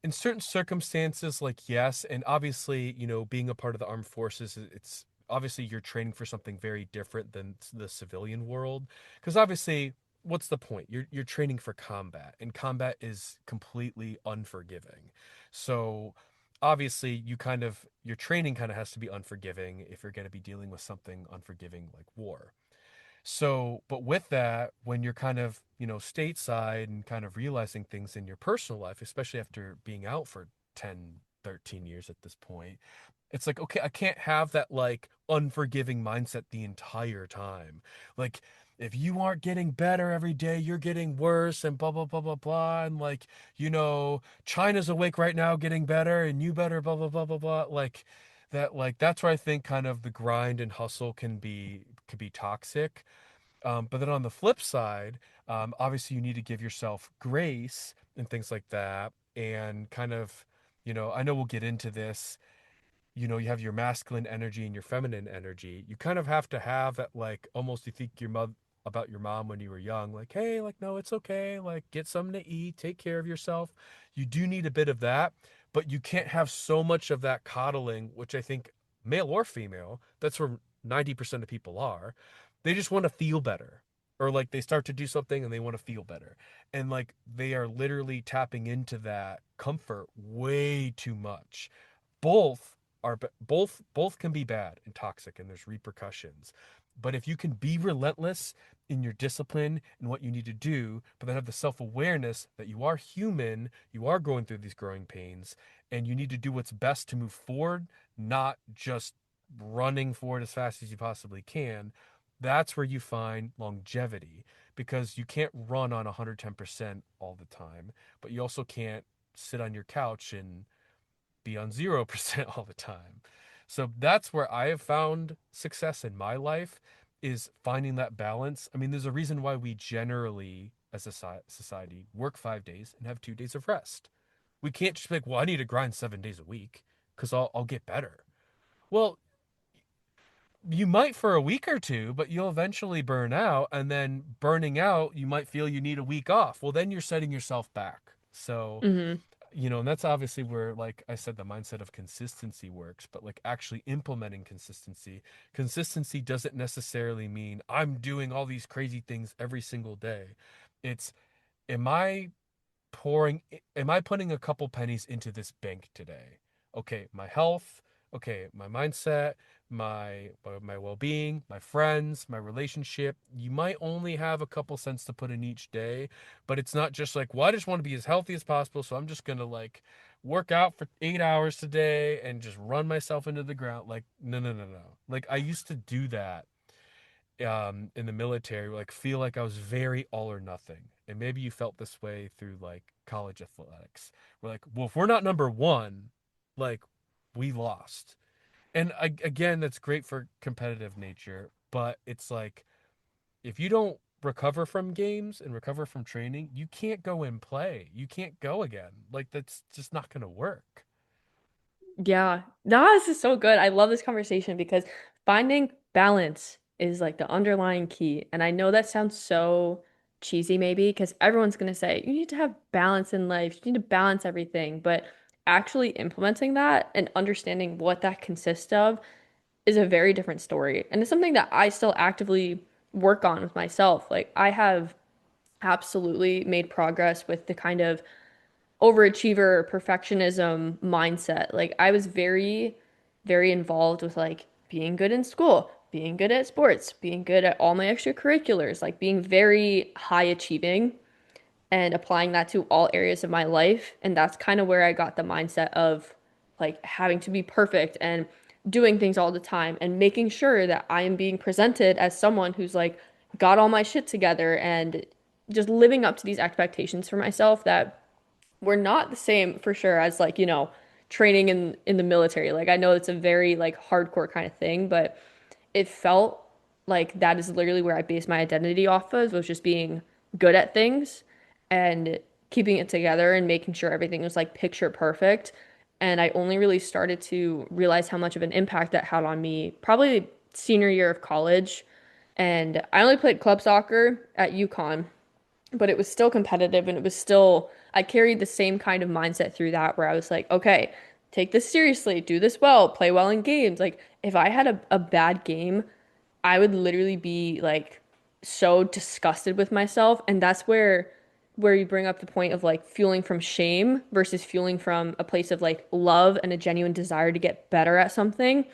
in certain circumstances, like, yes, and obviously, being a part of the armed forces, it's obviously you're training for something very different than the civilian world, because obviously, what's the point? You're training for combat, and combat is completely unforgiving. So obviously, your training kind of has to be unforgiving if you're going to be dealing with something unforgiving like war. So, but with that, when you're kind of, stateside and kind of realizing things in your personal life, especially after being out for 10, 13 years at this point, it's like, okay, I can't have that like unforgiving mindset the entire time. Like, if you aren't getting better every day, you're getting worse and blah, blah, blah, blah, blah. And like, China's awake right now getting better and you better blah, blah, blah, blah, blah. Like that's where I think kind of the grind and hustle can be toxic. But then on the flip side, obviously you need to give yourself grace and things like that. And kind of, I know we'll get into this. You have your masculine energy and your feminine energy. You kind of have to have that, like, almost you think about your mom when you were young, like, hey, like, no, it's okay. Like, get something to eat, take care of yourself. You do need a bit of that, but you can't have so much of that coddling, which I think male or female, that's where 90% of people are. They just want to feel better. Or like they start to do something and they want to feel better. And like they are literally tapping into that comfort way too much. Both can be bad and toxic, and there's repercussions. But if you can be relentless in your discipline and what you need to do, but then have the self-awareness that you are human, you are going through these growing pains, and you need to do what's best to move forward, not just running forward as fast as you possibly can, that's where you find longevity, because you can't run on 110% all the time, but you also can't sit on your couch and be on 0% all the time. So that's where I have found success in my life, is finding that balance. I mean, there's a reason why we generally, as a society, work 5 days and have 2 days of rest. We can't just be like, well, I need to grind 7 days a week because I'll get better. Well, you might for a week or two, but you'll eventually burn out. And then burning out, you might feel you need a week off. Well, then you're setting yourself back. So Hmm. And that's obviously where, like I said, the mindset of consistency works, but like actually implementing consistency doesn't necessarily mean I'm doing all these crazy things every single day. It's, am I pouring am I putting a couple pennies into this bank today? Okay, my health, okay, my mindset, my well-being, my friends, my relationship. You might only have a couple cents to put in each day, but it's not just like, well, I just want to be as healthy as possible, so I'm just going to like work out for 8 hours today and just run myself into the ground. Like, no, no, no, no. Like I used to do that in the military, like feel like I was very all or nothing. And maybe you felt this way through like college athletics. We're like, well, if we're not number one, like we lost. And again, that's great for competitive nature, but it's like if you don't recover from games and recover from training, you can't go and play. You can't go again. Like that's just not going to work. Yeah, no, this is so good. I love this conversation because finding balance is like the underlying key. And I know that sounds so cheesy, maybe, because everyone's going to say you need to have balance in life, you need to balance everything. But actually implementing that and understanding what that consists of is a very different story. And it's something that I still actively work on with myself. Like, I have absolutely made progress with the kind of overachiever perfectionism mindset. Like I was very, very involved with like being good in school, being good at sports, being good at all my extracurriculars, like being very high achieving and applying that to all areas of my life. And that's kind of where I got the mindset of like having to be perfect and doing things all the time and making sure that I am being presented as someone who's like got all my shit together and just living up to these expectations for myself that we're not the same for sure as like, training in the military. Like I know it's a very like hardcore kind of thing, but it felt like that is literally where I based my identity off of was just being good at things and keeping it together and making sure everything was like picture perfect. And I only really started to realize how much of an impact that had on me probably senior year of college. And I only played club soccer at UConn, but it was still competitive and it was still, I carried the same kind of mindset through that where I was like, okay, take this seriously, do this well, play well in games. Like if I had a bad game, I would literally be like so disgusted with myself. And that's where you bring up the point of like fueling from shame versus fueling from a place of like love and a genuine desire to get better at something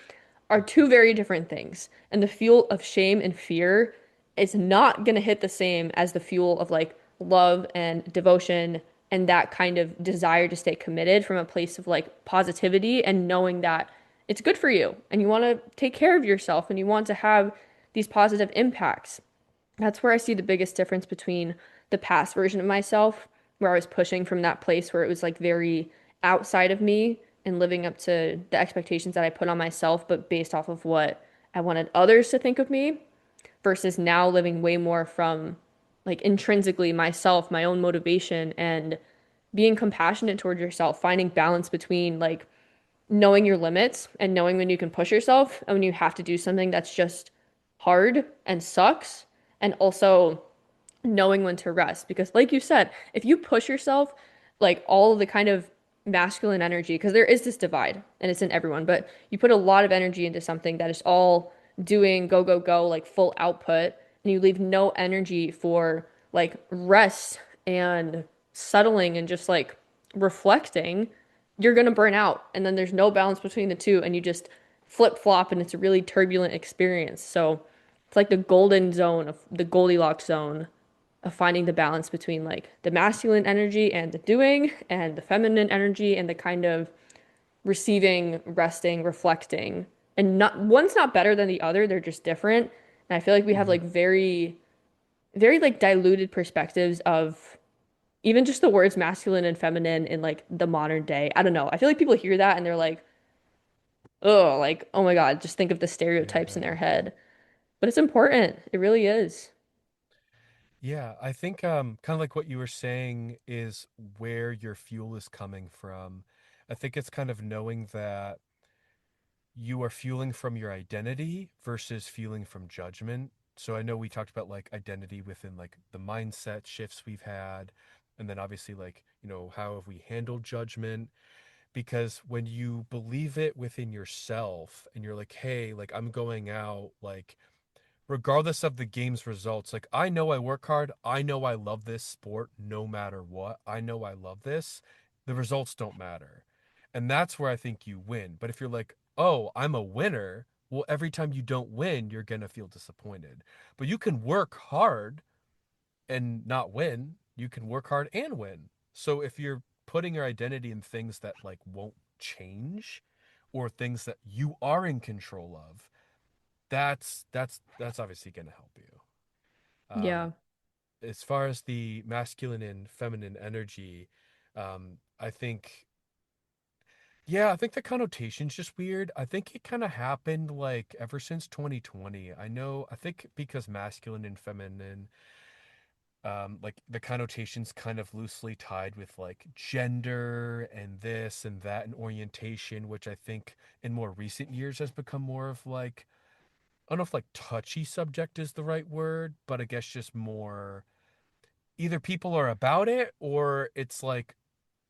are two very different things. And the fuel of shame and fear is not going to hit the same as the fuel of like love and devotion and that kind of desire to stay committed from a place of like positivity and knowing that it's good for you and you want to take care of yourself and you want to have these positive impacts. That's where I see the biggest difference between the past version of myself, where I was pushing from that place where it was like very outside of me and living up to the expectations that I put on myself, but based off of what I wanted others to think of me, versus now living way more from like intrinsically myself, my own motivation, and being compassionate towards yourself, finding balance between like knowing your limits and knowing when you can push yourself and when you have to do something that's just hard and sucks, and also knowing when to rest. Because, like you said, if you push yourself, like all of the kind of masculine energy, because there is this divide and it's in everyone, but you put a lot of energy into something that is all doing go, go, go, like full output, and you leave no energy for like rest and settling and just like reflecting, you're going to burn out. And then there's no balance between the two, and you just flip flop, and it's a really turbulent experience. So it's like the golden zone of the Goldilocks zone of finding the balance between like the masculine energy and the doing and the feminine energy and the kind of receiving, resting, reflecting. And not one's not better than the other, they're just different. And I feel like we have Mhm. like very, very like diluted perspectives of even just the words masculine and feminine in like the modern day. I don't know. I feel like people hear that and they're like, oh my God, just think of the stereotypes in their Yeah. head. But it's important. It really is. Yeah, I think kind of like what you were saying is where your fuel is coming from. I think it's kind of knowing that you are fueling from your identity versus fueling from judgment. So I know we talked about like identity within like the mindset shifts we've had, and then obviously like, how have we handled judgment? Because when you believe it within yourself and you're like, hey, like I'm going out, like regardless of the game's results, like I know I work hard, I know I love this sport no matter what, I know I love this, the results don't matter. And that's where I think you win. But if you're like, oh, I'm a winner, well, every time you don't win, you're going to feel disappointed. But you can work hard and not win, you can work hard and win. So if you're putting your identity in things that like won't change or things that you are in control of, that's obviously going to help you. Yeah. As far as the masculine and feminine energy, I think, yeah, I think the connotation's just weird. I think it kind of happened like ever since 2020. I think because masculine and feminine, like the connotations kind of loosely tied with like gender and this and that and orientation, which I think in more recent years has become more of like, I don't know if like touchy subject is the right word, but I guess just more either people are about it or it's like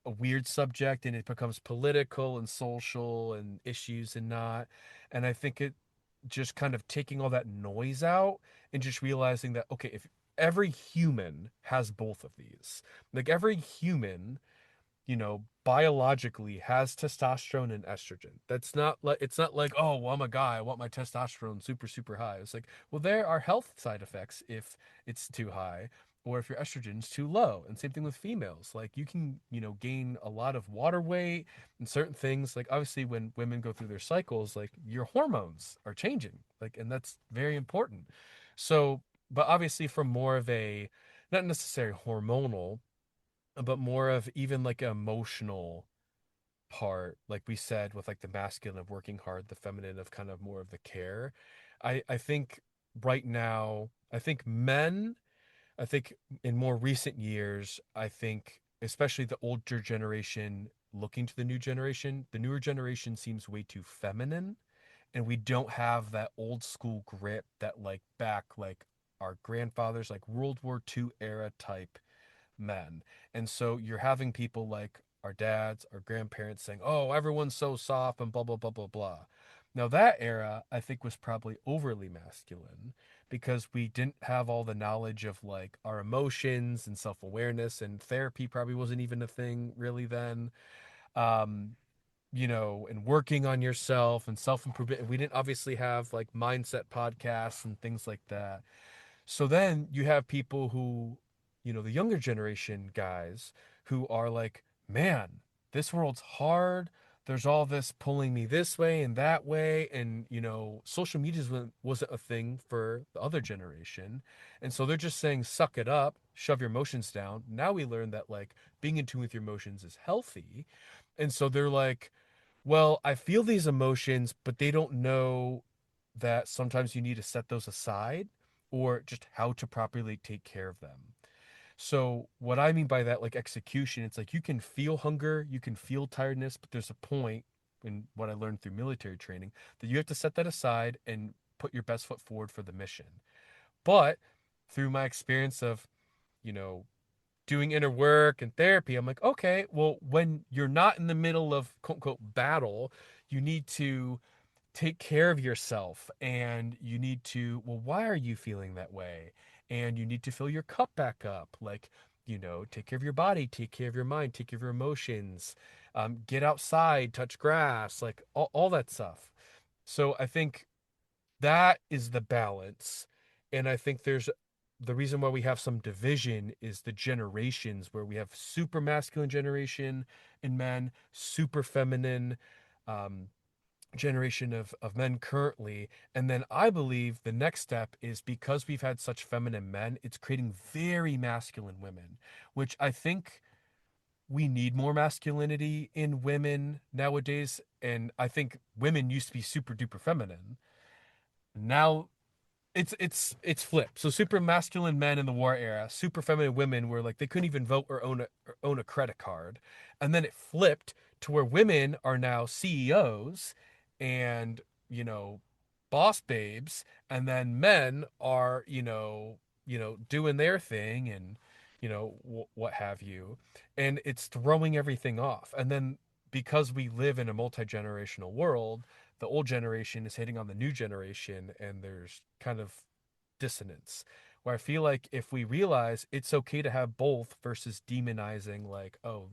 a weird subject and it becomes political and social and issues and not. And I think it just kind of taking all that noise out and just realizing that, okay, if every human has both of these, like every human, biologically has testosterone and estrogen. That's not like it's not like, oh, well, I'm a guy, I want my testosterone super, super high. It's like, well, there are health side effects if it's too high or if your estrogen's too low. And same thing with females. Like you can, gain a lot of water weight and certain things. Like obviously when women go through their cycles, like your hormones are changing. Like, and that's very important. So, but obviously from more of a not necessarily hormonal but more of even like an emotional part, like we said, with like the masculine of working hard, the feminine of kind of more of the care. I think right now, I think in more recent years, I think especially the older generation looking to the newer generation seems way too feminine, and we don't have that old school grip that like back like our grandfathers, like World War II era type men. And so you're having people like our dads, our grandparents saying, oh, everyone's so soft and blah, blah, blah, blah, blah. Now, that era, I think, was probably overly masculine because we didn't have all the knowledge of like our emotions and self awareness, and therapy probably wasn't even a thing really then. Um, and working on yourself and self improvement. We didn't obviously have like mindset podcasts and things like that. So then you have people who, the younger generation guys who are like, man, this world's hard. There's all this pulling me this way and that way. And, social media wasn't a thing for the other generation. And so they're just saying, suck it up, shove your emotions down. Now we learn that like being in tune with your emotions is healthy. And so they're like, well, I feel these emotions, but they don't know that sometimes you need to set those aside or just how to properly take care of them. So, what I mean by that, like execution, it's like you can feel hunger, you can feel tiredness, but there's a point in what I learned through military training that you have to set that aside and put your best foot forward for the mission. But through my experience of, you know, doing inner work and therapy, I'm like, okay, well, when you're not in the middle of quote unquote battle, you need to take care of yourself and you need to, well, why are you feeling that way? And you need to fill your cup back up. Like, take care of your body, take care of your mind, take care of your emotions, get outside, touch grass, like all that stuff. So I think that is the balance. And I think there's the reason why we have some division is the generations where we have super masculine generation in men, super feminine um, generation of men currently. And then I believe the next step is because we've had such feminine men, it's creating very masculine women, which I think we need more masculinity in women nowadays. And I think women used to be super duper feminine. Now it's flipped. So super masculine men in the war era, super feminine women were like they couldn't even vote or own a credit card, and then it flipped to where women are now CEOs and you know boss babes, and then men are doing their thing and what have you, and it's throwing everything off. And then because we live in a multi-generational world, the old generation is hitting on the new generation, and there's kind of dissonance where I feel like if we realize it's okay to have both versus demonizing, like, oh,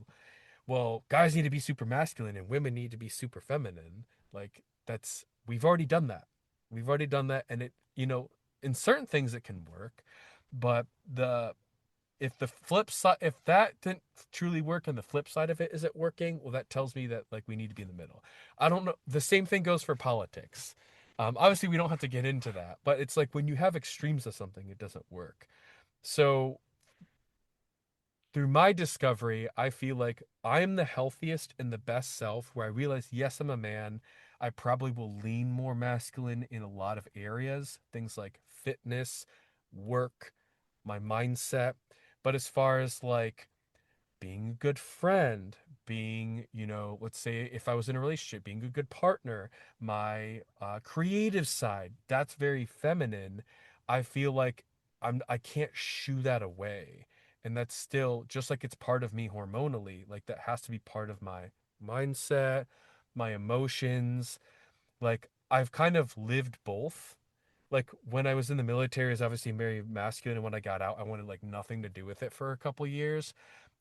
well, guys need to be super masculine and women need to be super feminine, like, that's, we've already done that. We've already done that. And in certain things it can work, but if the flip side, if that didn't truly work and the flip side of it isn't working, well, that tells me that, like, we need to be in the middle. I don't know. The same thing goes for politics. Obviously, we don't have to get into that, but it's like when you have extremes of something, it doesn't work. So through my discovery, I feel like I'm the healthiest and the best self, where I realize, yes, I'm a man. I probably will lean more masculine in a lot of areas, things like fitness, work, my mindset. But as far as like being a good friend, being, let's say if I was in a relationship, being a good partner, my creative side, that's very feminine. I feel like I can't shoo that away. And that's still just like it's part of me hormonally, like that has to be part of my mindset, my emotions. Like I've kind of lived both. Like when I was in the military, is obviously very masculine, and when I got out, I wanted like nothing to do with it for a couple years,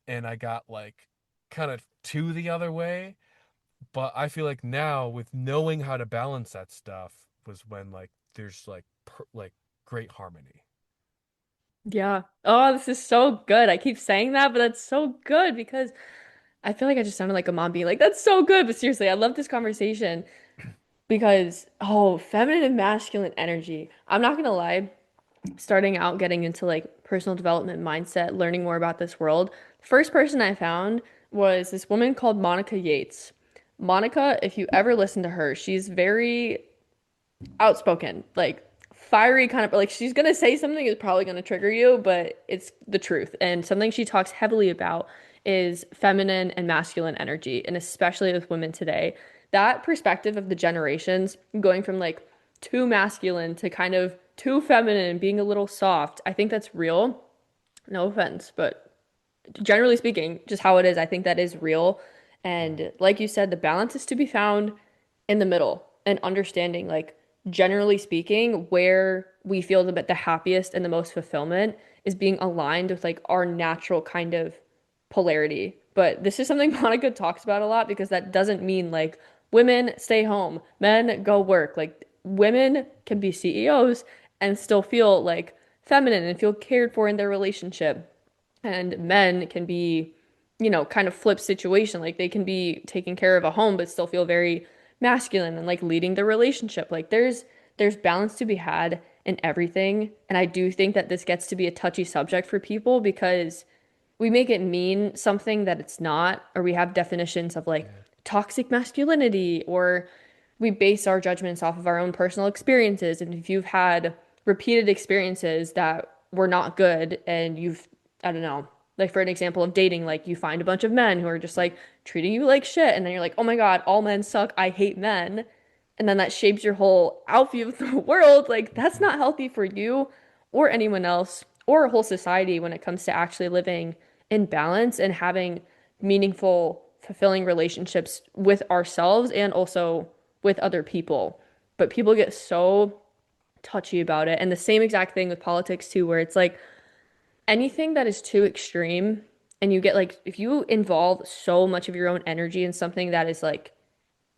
and I got like kind of to the other way. But I feel like now, with knowing how to balance that stuff, was when like there's like like great harmony. Yeah. Oh, this is so good. I keep saying that, but that's so good because I feel like I just sounded like a mom being like, that's so good. But seriously, I love this conversation because, oh, feminine and masculine energy. I'm not gonna lie, starting out getting into like personal development mindset, learning more about this world, the first person I found was this woman called Monica Yates. Monica, if you ever listen to her, she's very outspoken, like fiery kind of like she's gonna say something is probably gonna trigger you, but it's the truth. And something she talks heavily about is feminine and masculine energy, and especially with women today. That perspective of the generations going from like too masculine to kind of too feminine, being a little soft, I think that's real. No offense, but generally speaking, just how it is, I think that is real. Mhm. And like you said, the balance is to be found in the middle and understanding, like, generally speaking, where we feel the happiest and the most fulfillment is being aligned with like our natural kind of polarity. But this is something Monica talks about a lot because that doesn't mean like women stay home, men go work. Like women can be CEOs and still feel like feminine and feel cared for in their relationship, and men can be, kind of flip situation. Like they can be taking care of a home but still feel very masculine and like leading the relationship. Like there's balance to be had in everything. And I do think that this gets to be a touchy subject for people because we make it mean something that it's not, or we have definitions of like Yeah. toxic masculinity, or we base our judgments off of our own personal experiences. And if you've had repeated experiences that were not good and you've, I don't know, like for an example of dating, like you find a bunch of men who are just like treating you like shit, and then you're like, oh my God, all men suck. I hate men. And then that shapes your whole outview of the world. Like that's Mhm. not healthy for you or anyone else or a whole society when it comes to actually living in balance and having meaningful, fulfilling relationships with ourselves and also with other people. But people get so touchy about it. And the same exact thing with politics too, where it's like anything that is too extreme and you get like, if you involve so much of your own energy in something that is like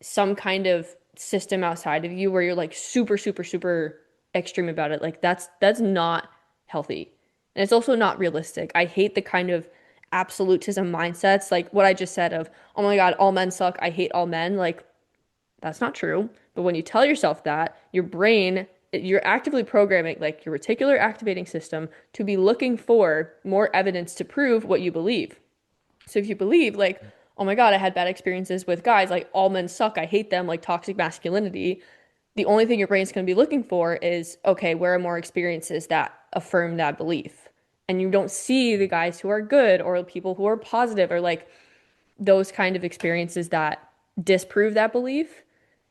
some kind of system outside of you where you're like super, super, super extreme about it, like that's not healthy. And it's also not realistic. I hate the kind of absolutism mindsets, like what I just said of, oh my God, all men suck. I hate all men. Like that's not true. But when you tell yourself that, your brain, you're actively programming like your reticular activating system to be looking for more evidence to prove what you believe. So if you believe like, oh my God, I had bad experiences with guys, like all men suck, I hate them, like toxic masculinity, the only thing your brain's going to be looking for is, okay, where are more experiences that affirm that belief? And you don't see the guys who are good or people who are positive or like those kind of experiences that disprove that belief.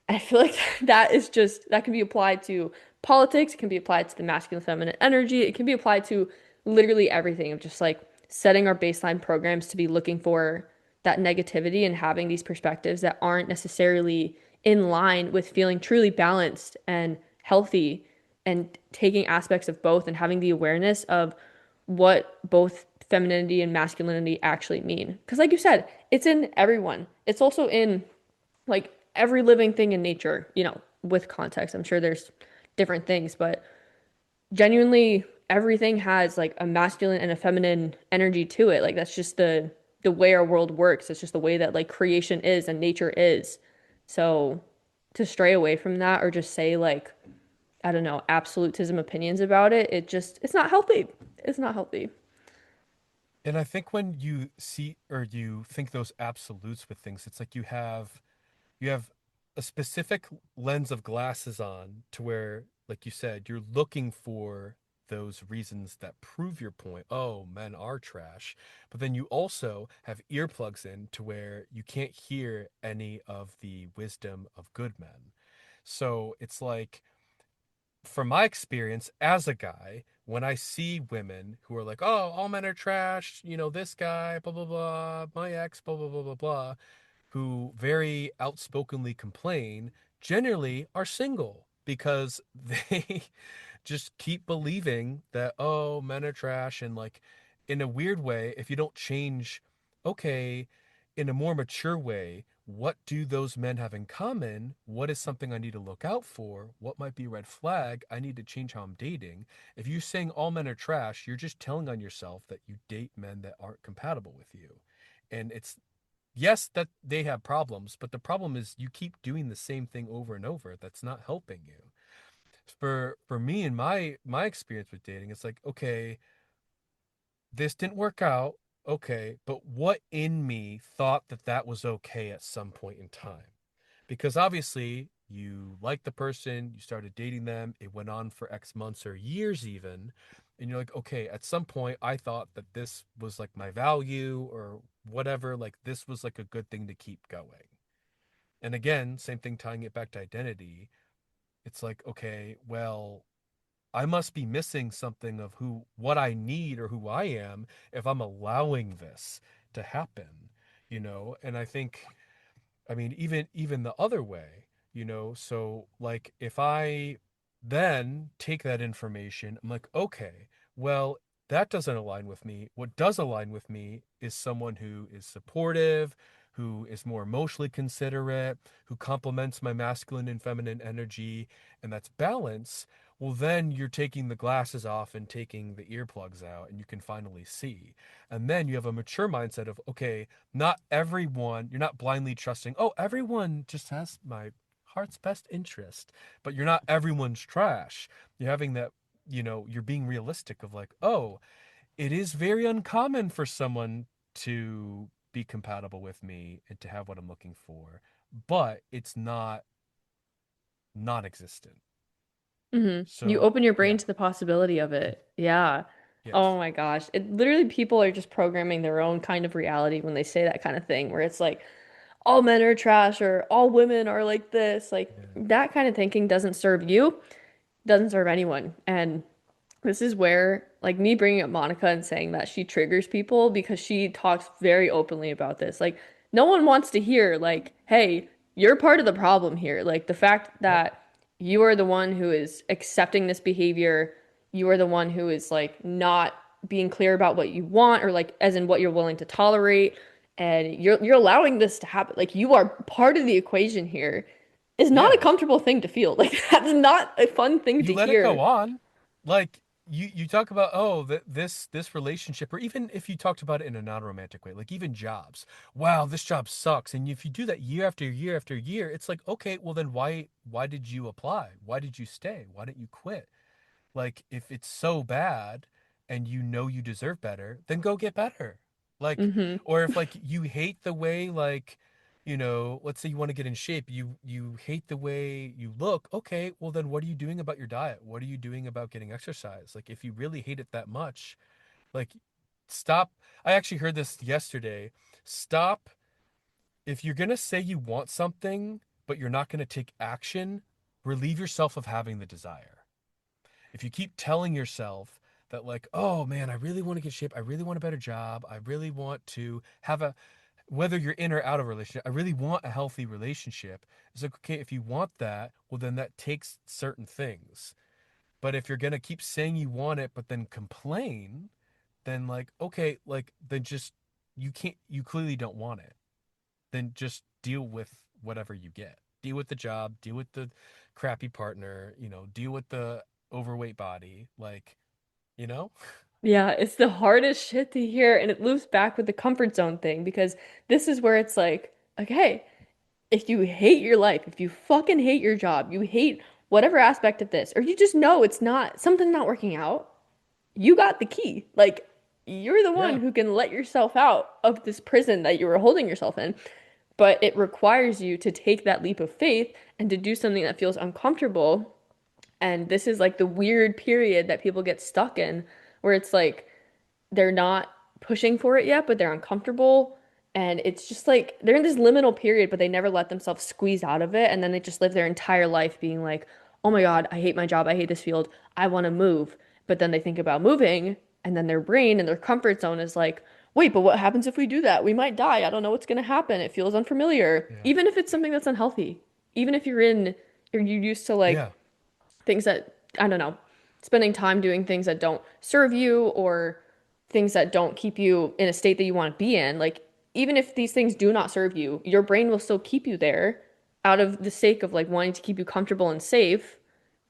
I feel like that is just, that can be applied to politics, it can be applied to the masculine feminine energy, it can be applied to literally everything of just like setting our baseline programs to be looking for that negativity and having these perspectives that aren't necessarily in line with feeling truly balanced and healthy and taking aspects of both and having the awareness of what both femininity and masculinity actually mean. Because, like you said, it's in everyone. It's also in like every living thing in nature, with context. I'm sure there's different things, but genuinely everything has like a masculine and a feminine energy to it. Like that's just the way our world works. It's just the way that like creation is and nature is. So to stray away from that or just say like, I don't know, absolutism opinions about it, it's not healthy. It's not healthy. And I think when you see or you think those absolutes with things, it's like you have a specific lens of glasses on to where, like you said, you're looking for those reasons that prove your point. Oh, men are trash. But then you also have earplugs in to where you can't hear any of the wisdom of good men. So it's like, from my experience as a guy, when I see women who are like, oh, all men are trash, this guy, blah, blah, blah, my ex, blah, blah, blah, blah, blah, who very outspokenly complain generally are single because they just keep believing that, oh, men are trash. And like, in a weird way, if you don't change, okay, in a more mature way, what do those men have in common? What is something I need to look out for? What might be a red flag? I need to change how I'm dating. If you're saying all men are trash, you're just telling on yourself that you date men that aren't compatible with you. And it's, yes, that they have problems, but the problem is you keep doing the same thing over and over. That's not helping you. For me and my experience with dating, it's like, okay, this didn't work out. Okay, but what in me thought that that was okay at some point in time? Because obviously you like the person, you started dating them, it went on for X months or years even, and you're like, okay, at some point I thought that this was like my value or whatever, like this was like a good thing to keep going. And again, same thing, tying it back to identity. It's like, okay, well, I must be missing something of who, what I need or who I am if I'm allowing this to happen, And I think, I mean, even the other way, so like if I then take that information, I'm like, okay, well, that doesn't align with me. What does align with me is someone who is supportive, who is more emotionally considerate, who complements my masculine and feminine energy, and that's balance. Well, then you're taking the glasses off and taking the earplugs out, and you can finally see. And then you have a mature mindset of, okay, not everyone, you're not blindly trusting, oh, everyone just has my heart's best interest, but you're not everyone's trash. You're having that, you're being realistic of like, oh, it is very uncommon for someone to be compatible with me and to have what I'm looking for, but it's not non-existent. You So, open your brain yeah, to the possibility of it. Yeah. Oh yes. my gosh. It literally people are just programming their own kind of reality when they say that kind of thing where it's like all men are trash or all women are like this. Like Yeah. that kind of thinking doesn't serve you, doesn't serve anyone. And this is where, like, me bringing up Monica and saying that she triggers people because she talks very openly about this. Like, no one wants to hear, like, hey, you're part of the problem here. Like, the fact Yep. that you are the one who is accepting this behavior, you are the one who is, like, not being clear about what you want or, like, as in what you're willing to tolerate. And you're allowing this to happen. Like, you are part of the equation here. Is not a Yeah. comfortable thing to feel. Like, that's not a fun thing You to let it go hear. on. Like, you talk about, oh, that this relationship, or even if you talked about it in a non-romantic way, like even jobs, wow, this job sucks. And if you do that year after year after year, it's like, okay, well then why did you apply? Why did you stay? Why didn't you quit? Like, if it's so bad and you deserve better, then go get better. Like, Hmm. or if like you hate the way, like, let's say you want to get in shape, you hate the way you look. Okay, well then what are you doing about your diet? What are you doing about getting exercise? Like, if you really hate it that much, like, stop. I actually heard this yesterday. Stop. If you're going to say you want something but you're not going to take action, relieve yourself of having the desire. If you keep telling yourself that like, oh man, I really want to get shape. I really want a better job. I really want to have a, whether you're in or out of a relationship, I really want a healthy relationship. It's like, okay, if you want that, well, then that takes certain things. But if you're going to keep saying you want it, but then complain, then like, okay, like, then just, you can't, you clearly don't want it. Then just deal with whatever you get. Deal with the job, deal with the crappy partner, deal with the overweight body. Like, you know? Yeah, it's the hardest shit to hear, and it loops back with the comfort zone thing because this is where it's like, okay, if you hate your life, if you fucking hate your job, you hate whatever aspect of this, or you just know it's not something's not working out, you got the key. Like, you're the one Yeah. who can let yourself out of this prison that you were holding yourself in. But it requires you to take that leap of faith and to do something that feels uncomfortable. And this is like the weird period that people get stuck in where it's like they're not pushing for it yet, but they're uncomfortable. And it's just like they're in this liminal period, but they never let themselves squeeze out of it. And then they just live their entire life being like, oh my God, I hate my job. I hate this field. I want to move. But then they think about moving, and then their brain and their comfort zone is like, wait, but what happens if we do that? We might die. I don't know what's going to happen. It feels unfamiliar. Yeah. Even if it's something that's unhealthy, even if you're used to like Yeah. things that, I don't know, spending time doing things that don't serve you or things that don't keep you in a state that you want to be in. Like, even if these things do not serve you, your brain will still keep you there out of the sake of like wanting to keep you comfortable and safe.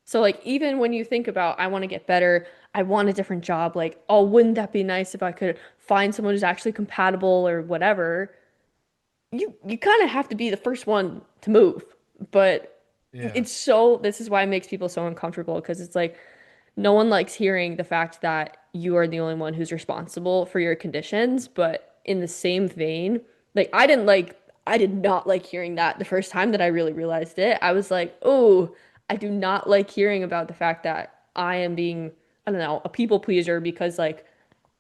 So, like, even when you think about, I want to get better, I want a different job, like, oh, wouldn't that be nice if I could find someone who's actually compatible or whatever? You kind of have to be the first one to move. But Yeah. it's so, this is why it makes people so uncomfortable because it's like, no one likes hearing the fact that you are the only one who's responsible for your conditions, but in the same vein, like I did not like hearing that the first time that I really realized it. I was like, "Oh, I do not like hearing about the fact that I am being, I don't know, a people pleaser because like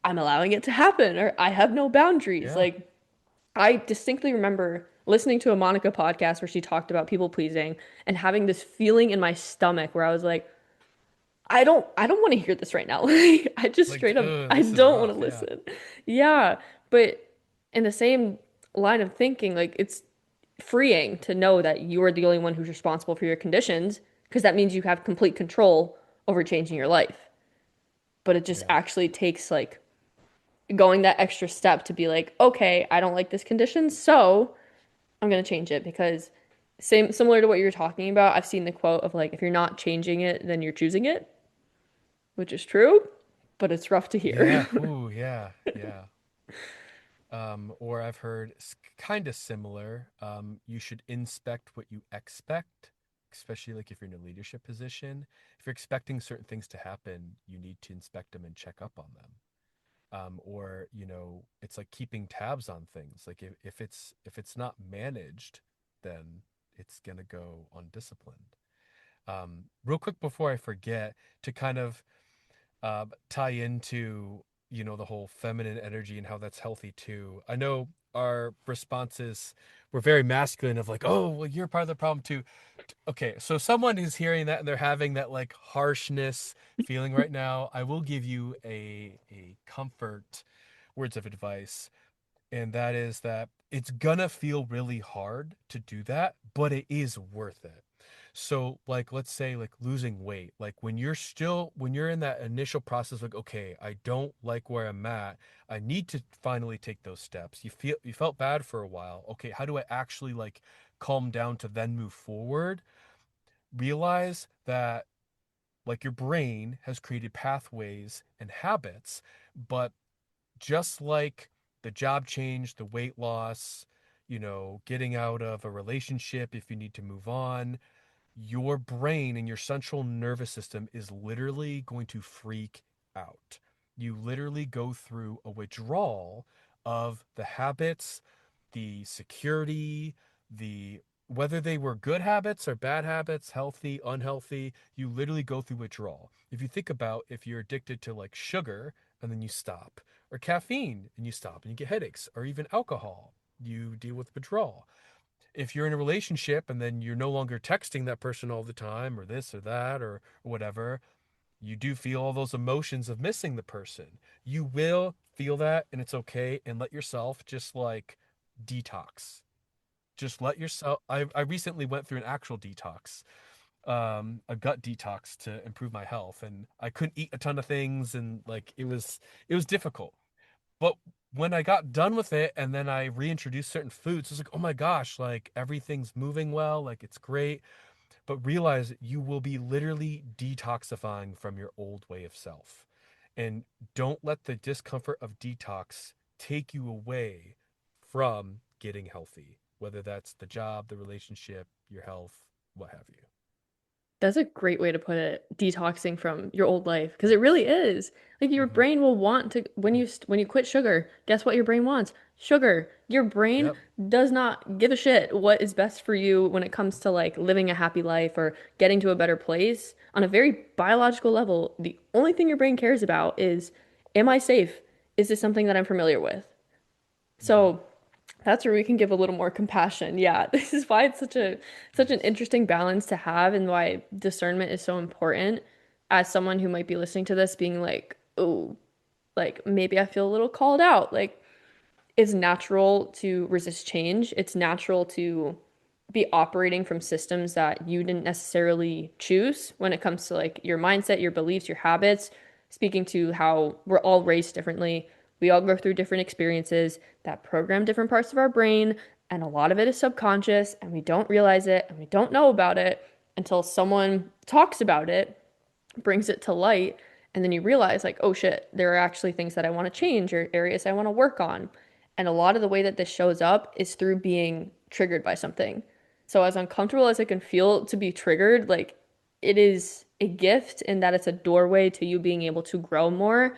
I'm allowing it to happen or I have no boundaries." Yeah. Like I distinctly remember listening to a Monica podcast where she talked about people pleasing and having this feeling in my stomach where I was like, I don't want to hear this right now. Like, I just Like, straight up I this is don't want to rough. Yeah. listen. Yeah, but in the same line of thinking, like it's freeing to know that you are the only one who's responsible for your conditions because that means you have complete control over changing your life. But it just Yeah. actually takes like going that extra step to be like, okay, I don't like this condition, so I'm gonna change it because similar to what you're talking about, I've seen the quote of like if you're not changing it, then you're choosing it, which is true, but it's rough to hear. Yeah. Ooh, yeah. Yeah. Or I've heard kind of similar. You should inspect what you expect, especially like if you're in a leadership position. If you're expecting certain things to happen, you need to inspect them and check up on them. Or it's like keeping tabs on things. Like if it's not managed, then it's gonna go undisciplined. Real quick before I forget, to kind of tie into the whole feminine energy and how that's healthy too. I know our responses were very masculine of like, oh, well, you're part of the problem too. Okay, so someone who's hearing that and they're having that like harshness feeling right now, I will give you a comfort words of advice, and that is that it's gonna feel really hard to do that, but it is worth it. So like let's say like losing weight, like when you're in that initial process, like, okay, I don't like where I'm at, I need to finally take those steps. You felt bad for a while. Okay, how do I actually like calm down to then move forward? Realize that like your brain has created pathways and habits, but just like the job change, the weight loss, getting out of a relationship if you need to move on, your brain and your central nervous system is literally going to freak out. You literally go through a withdrawal of the habits, the security, the whether they were good habits or bad habits, healthy, unhealthy, you literally go through withdrawal. If you think about if you're addicted to like sugar and then you stop, or caffeine and you stop and you get headaches, or even alcohol, you deal with withdrawal. If you're in a relationship and then you're no longer texting that person all the time or this or that or whatever, you do feel all those emotions of missing the person. You will feel that, and it's okay. And let yourself just like detox. Just let yourself. I recently went through an actual detox, a gut detox to improve my health, and I couldn't eat a ton of things, and like it was difficult. But when I got done with it and then I reintroduced certain foods, it's like, oh my gosh, like everything's moving well, like it's great. But realize you will be literally detoxifying from your old way of self. And don't let the discomfort of detox take you away from getting healthy, whether that's the job, the relationship, your health, what have you. That's a great way to put it, detoxing from your old life, because it really is. Like your Mm-hmm. brain will want to when you quit sugar, guess what your brain wants? Sugar. Your brain Yep. does not give a shit what is best for you when it comes to like living a happy life or getting to a better place. On a very biological level, the only thing your brain cares about is, am I safe? Is this something that I'm familiar with? Mm-hmm. So that's where we can give a little more compassion. Yeah, this is why it's such an Yes. interesting balance to have and why discernment is so important as someone who might be listening to this being like, "Oh, like maybe I feel a little called out." Like it's natural to resist change. It's natural to be operating from systems that you didn't necessarily choose when it comes to like your mindset, your beliefs, your habits, speaking to how we're all raised differently. We all go through different experiences that program different parts of our brain, and a lot of it is subconscious, and we don't realize it and we don't know about it until someone talks about it, brings it to light, and then you realize like, oh shit, there are actually things that I want to change or areas I want to work on. And a lot of the way that this shows up is through being triggered by something. So as uncomfortable as it can feel to be triggered, like it is a gift in that it's a doorway to you being able to grow more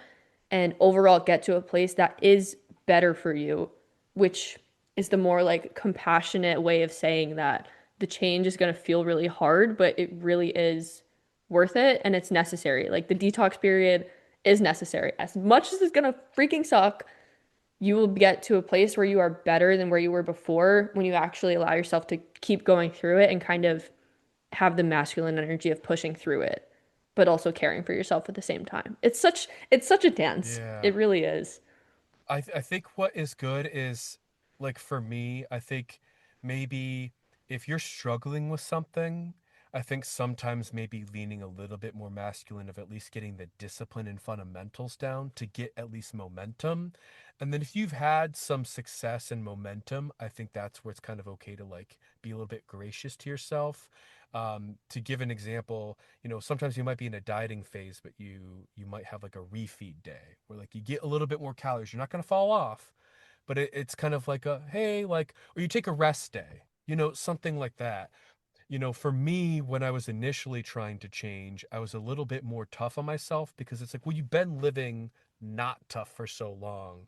and overall get to a place that is better for you, which is the more like compassionate way of saying that the change is going to feel really hard, but it really is worth it and it's necessary. Like the detox period is necessary. As much as it's gonna freaking suck, you will get to a place where you are better than where you were before when you actually allow yourself to keep going through it and kind of have the masculine energy of pushing through it, but also caring for yourself at the same time. It's such a dance. Yeah. It really is. I think what is good is like for me, I think maybe if you're struggling with something, I think sometimes maybe leaning a little bit more masculine of at least getting the discipline and fundamentals down to get at least momentum. And then if you've had some success and momentum, I think that's where it's kind of okay to like be a little bit gracious to yourself. To give an example, sometimes you might be in a dieting phase, but you might have like a refeed day where like you get a little bit more calories. You're not going to fall off, but it's kind of like a hey, like, or you take a rest day, something like that. For me, when I was initially trying to change, I was a little bit more tough on myself because it's like, well, you've been living not tough for so long.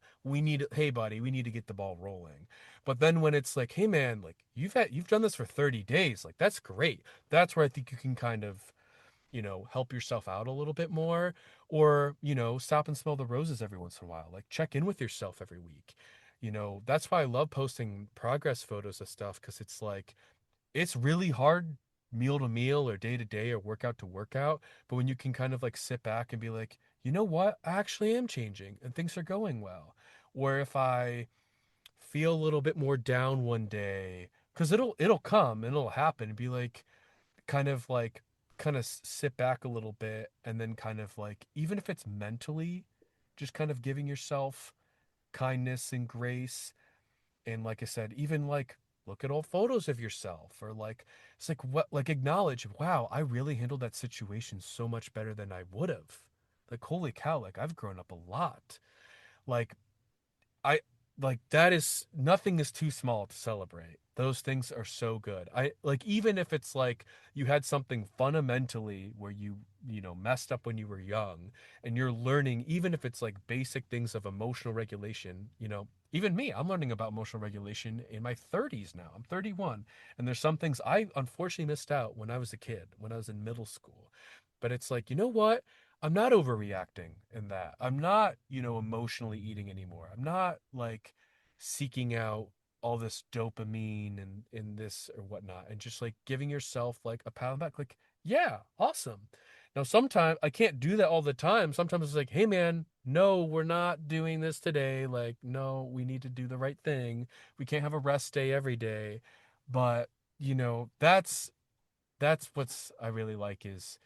Hey buddy, we need to get the ball rolling. But then when it's like, hey man, like you've done this for 30 days, like that's great. That's where I think you can kind of, help yourself out a little bit more, or, stop and smell the roses every once in a while. Like check in with yourself every week. That's why I love posting progress photos of stuff because it's like it's really hard meal to meal or day to day or workout to workout. But when you can kind of like sit back and be like, you know what, I actually am changing and things are going well. Or if I feel a little bit more down one day, because it'll come and it'll happen and be like, kind of sit back a little bit and then kind of like, even if it's mentally, just kind of giving yourself kindness and grace. And like I said, even like look at old photos of yourself, or like it's like what, like acknowledge, wow, I really handled that situation so much better than I would have. Like holy cow, like I've grown up a lot. Like I like that is nothing is too small to celebrate. Those things are so good. I like even if it's like you had something fundamentally where you messed up when you were young and you're learning, even if it's like basic things of emotional regulation, even me, I'm learning about emotional regulation in my 30s now. I'm 31, and there's some things I unfortunately missed out when I was a kid, when I was in middle school. But it's like, you know what? I'm not overreacting in that. I'm not, emotionally eating anymore. I'm not like seeking out all this dopamine and in this or whatnot, and just like giving yourself like a pat on the back, like, yeah, awesome. Now, sometimes I can't do that all the time. Sometimes it's like, hey, man, no, we're not doing this today. Like, no, we need to do the right thing. We can't have a rest day every day. But, that's what's I really like is,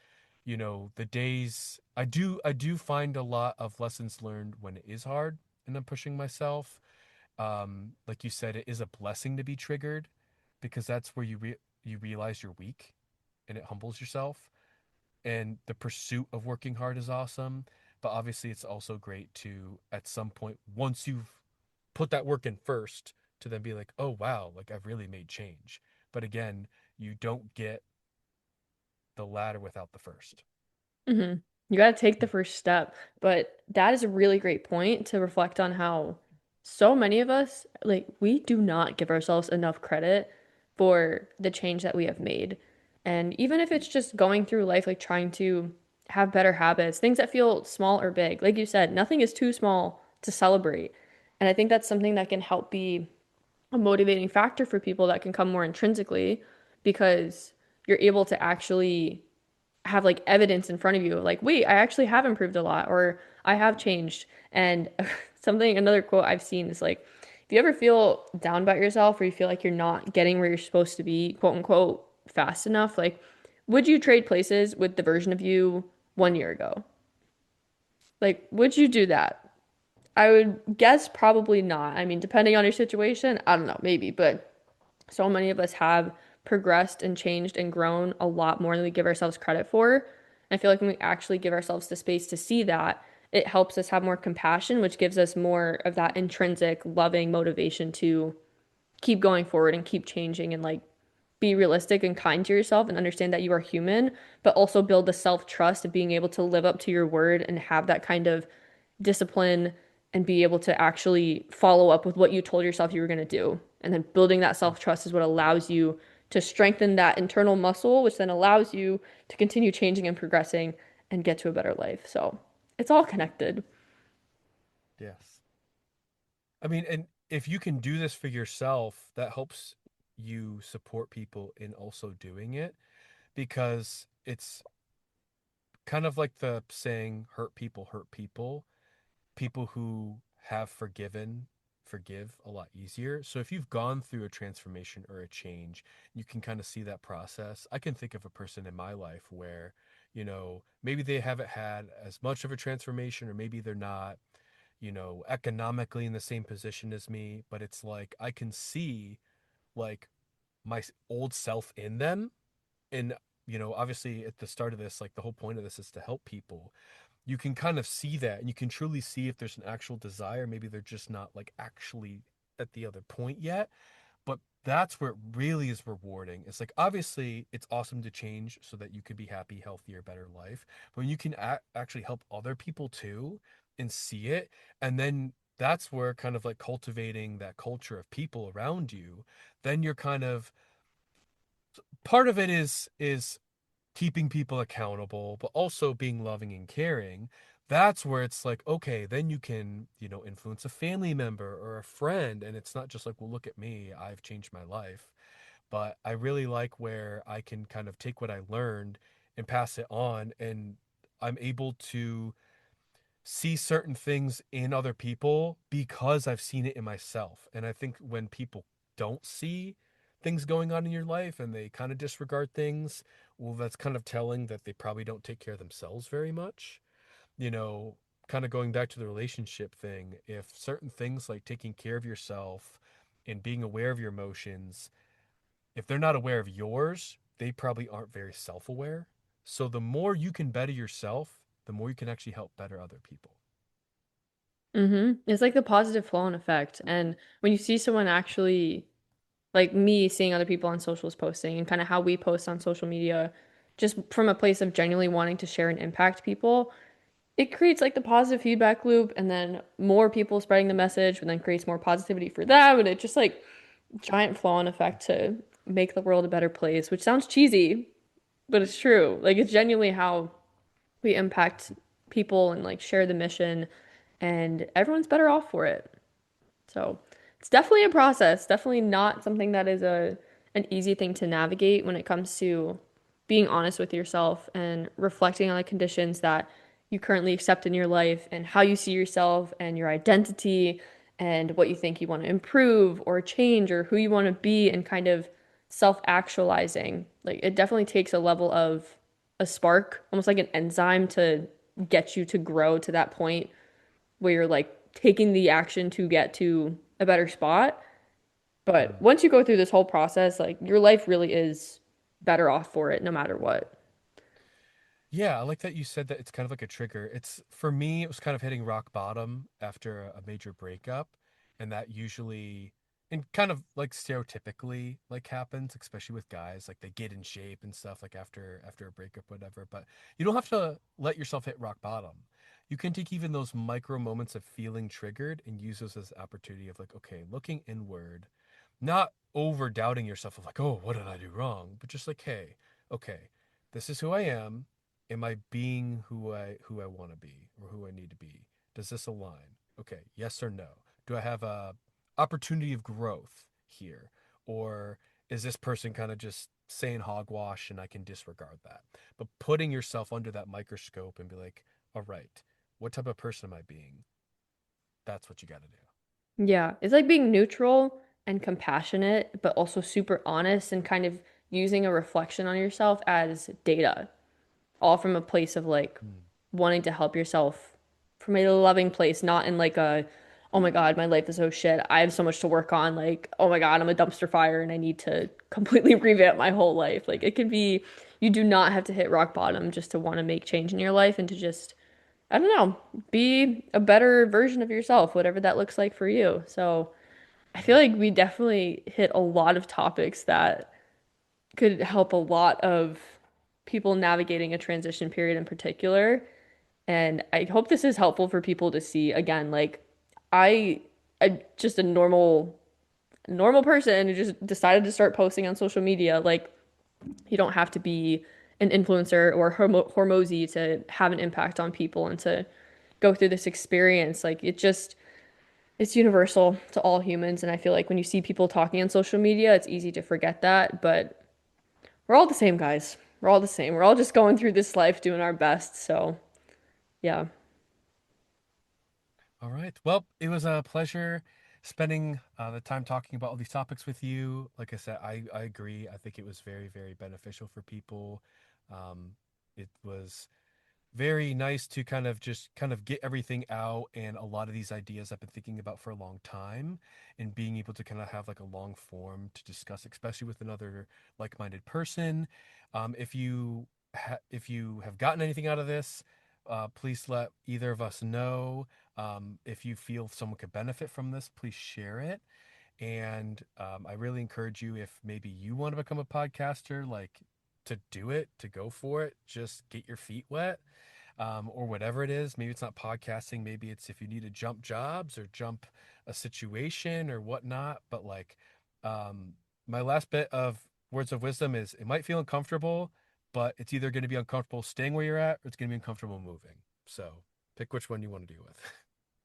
the days I do find a lot of lessons learned when it is hard and I'm pushing myself. Like you said, it is a blessing to be triggered because that's where you realize you're weak and it humbles yourself. And the pursuit of working hard is awesome, but obviously it's also great to at some point once you've put that work in first to then be like, "Oh wow, like I've really made change." But again, you don't get the ladder without the first. Hmm. You got to take the first step. But that is a really great point to reflect on how so many of us, like, we do not give ourselves enough credit for the change that we have made. And even if it's just going through life, like trying to have better habits, things that feel small or big, like you said, nothing is too small to celebrate. And I think that's something that can help be a motivating factor for people that can come more intrinsically because you're able to actually have like evidence in front of you like wait, I actually have improved a lot or I have changed. And another quote I've seen is like, if you ever feel down about yourself or you feel like you're not getting where you're supposed to be, quote unquote, fast enough, like, would you trade places with the version of you 1 year ago? Like, would you do that? I would guess probably not. I mean, depending on your situation, I don't know, maybe, but so many of us have progressed and changed and grown a lot more than we give ourselves credit for. And I feel like when we actually give ourselves the space to see that, it helps us have more compassion, which gives us more of that intrinsic loving motivation to keep going forward and keep changing and like be realistic and kind to yourself and understand that you are human, but also build the self-trust of being able to live up to your word and have that kind of discipline and be able to actually follow up with what you told yourself you were going to do. And then building that self-trust is what allows you to strengthen that internal muscle, which then allows you to continue changing and progressing and get to a better life. So it's all connected. Yes. I mean, and if you can do this for yourself, that helps you support people in also doing it because it's kind of like the saying, hurt people. People who have forgiven forgive a lot easier. So if you've gone through a transformation or a change, you can kind of see that process. I can think of a person in my life where, maybe they haven't had as much of a transformation or maybe they're not, economically in the same position as me, but it's like I can see like my old self in them. And obviously at the start of this, like the whole point of this is to help people. You can kind of see that and you can truly see if there's an actual desire. Maybe they're just not like actually at the other point yet, but that's where it really is rewarding. It's like obviously it's awesome to change so that you could be happy, healthier, better life, but when you can actually help other people too and see it, and then that's where kind of like cultivating that culture of people around you, then you're kind of part of it is keeping people accountable, but also being loving and caring. That's where it's like, okay, then you can, influence a family member or a friend. And it's not just like, well, look at me, I've changed my life. But I really like where I can kind of take what I learned and pass it on. And I'm able to see certain things in other people because I've seen it in myself. And I think when people don't see things going on in your life and they kind of disregard things, well, that's kind of telling that they probably don't take care of themselves very much. You know, Kind of going back to the relationship thing, if certain things like taking care of yourself and being aware of your emotions, if they're not aware of yours, they probably aren't very self aware. So the more you can better yourself, the more you can actually help better other people. It's like the positive flow-on effect. And when you see someone actually, like me seeing other people on socials posting and kind of how we post on social media, just from a place of genuinely wanting to share and impact people, it creates like the positive feedback loop and then more people spreading the message and then creates more positivity for them. And it just like giant flow-on effect to make the world a better place, which sounds cheesy, but it's true. Like it's genuinely how we impact people and like share the mission and everyone's better off for it. So it's definitely a process, definitely not something that is a an easy thing to navigate when it comes to being honest with yourself and reflecting on the conditions that you currently accept in your life and how you see yourself and your identity and what you think you want to improve or change or who you want to be and kind of self-actualizing. Like it definitely takes a level of a spark, almost like an enzyme to get you to grow to that point where you're like taking the action to get to a better spot. But Mm. once you go through this whole process, like your life really is better off for it no matter what. Yeah, I like that you said that it's kind of like a trigger. It's for me, it was kind of hitting rock bottom after a major breakup, and that usually and kind of like stereotypically like happens, especially with guys, like they get in shape and stuff like after a breakup, whatever. But you don't have to let yourself hit rock bottom. You can take even those micro moments of feeling triggered and use those as opportunity of like, okay, looking inward, not over doubting yourself of like, oh, what did I do wrong? But just like, hey, okay, this is who I am. Am I being who I want to be or who I need to be? Does this align? Okay, yes or no? Do I have a opportunity of growth here? Or is this person kind of just saying hogwash and I can disregard that? But putting yourself under that microscope and be like, all right, what type of person am I being? That's what you got to do. Yeah, it's like being neutral and compassionate, but also super honest and kind of using a reflection on yourself as data, all from a place of like Mm. wanting to help yourself from a loving place, not in like a, oh my God, my life is so shit. I have so much to work on. Like, oh my God, I'm a dumpster fire and I need to completely revamp my whole life. Like, it can be, you do not have to hit rock bottom just to want to make change in your life and to just I don't know, be a better version of yourself, whatever that looks like for you. So I feel Yeah. like we definitely hit a lot of topics that could help a lot of people navigating a transition period in particular. And I hope this is helpful for people to see again, like I I'm just a normal person who just decided to start posting on social media. Like you don't have to be an influencer or hormozy to have an impact on people and to go through this experience. Like it's universal to all humans. And I feel like when you see people talking on social media, it's easy to forget that. But we're all the same, guys. We're all the same. We're all just going through this life doing our best. So, yeah. All right. Well, it was a pleasure spending the time talking about all these topics with you. Like I said, I agree. I think it was very, very beneficial for people. Um, it was very nice to kind of just kind of get everything out and a lot of these ideas I've been thinking about for a long time and being able to kind of have like a long form to discuss, especially with another like-minded person. If you have gotten anything out of this, please let either of us know. If you feel someone could benefit from this, please share it. And I really encourage you, if maybe you want to become a podcaster, like to do it, to go for it, just get your feet wet, or whatever it is. Maybe it's not podcasting. Maybe it's if you need to jump jobs or jump a situation or whatnot. But like, um, my last bit of words of wisdom is it might feel uncomfortable, but it's either going to be uncomfortable staying where you're at or it's going to be uncomfortable moving. So pick which one you want to deal with.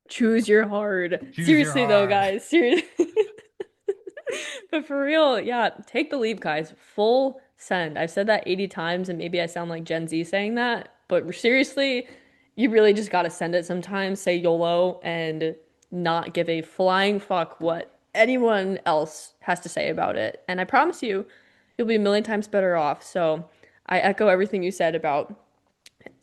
Choose your hard. Choose your Seriously, though, hard. guys. Seriously. But for real, yeah, take the leap, guys. Full send. I've said that 80 times, and maybe I sound like Gen Z saying that, but seriously, you really just gotta send it sometimes. Say YOLO and not give a flying fuck what anyone else has to say about it. And I promise you, you'll be a million times better off. So I echo everything you said about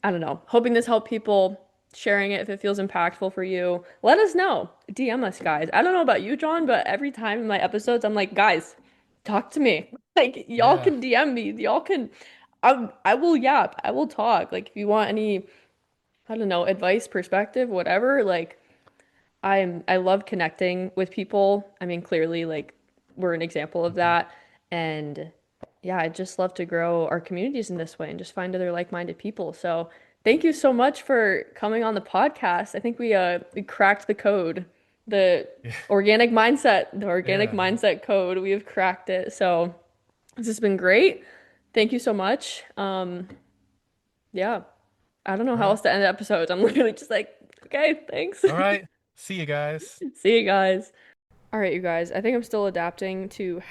I don't know, hoping this helped people, sharing it if it feels impactful for you. Let us know. DM us, guys. I don't know about you, John, but every time in my episodes, I'm like, guys, talk to me. Like, y'all Yeah. can DM me. Y'all can, I will yap. I will talk. Like, if you want any, I don't know, advice, perspective, whatever, like, I love connecting with people. I mean, clearly, like we're an example of Mhm. that. And yeah, I just love to grow our communities in this way and just find other like-minded people. So thank you so much for coming on the podcast. I think we cracked the code, the Yeah. the organic Yeah. mindset code. We have cracked it. So this has been great. Thank you so much. Yeah, I don't know All how right. else to end the episodes. I'm literally just like, okay, thanks. All right. See you guys. See you guys. All right, you guys, I think I'm still adapting to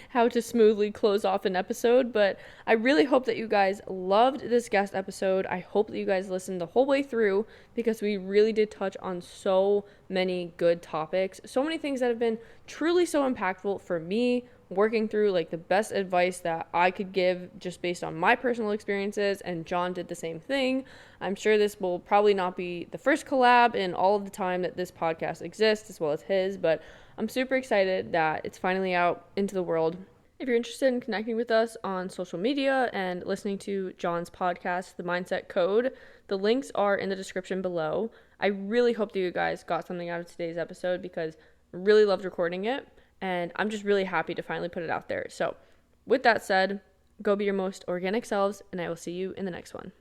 how to smoothly close off an episode, but I really hope that you guys loved this guest episode. I hope that you guys listened the whole way through because we really did touch on so many good topics, so many things that have been truly so impactful for me, working through like the best advice that I could give just based on my personal experiences, and John did the same thing. I'm sure this will probably not be the first collab in all of the time that this podcast exists, as well as his, but I'm super excited that it's finally out into the world. If you're interested in connecting with us on social media and listening to John's podcast, The Mindset Code, the links are in the description below. I really hope that you guys got something out of today's episode because I really loved recording it, and I'm just really happy to finally put it out there. So with that said, go be your most organic selves, and I will see you in the next one.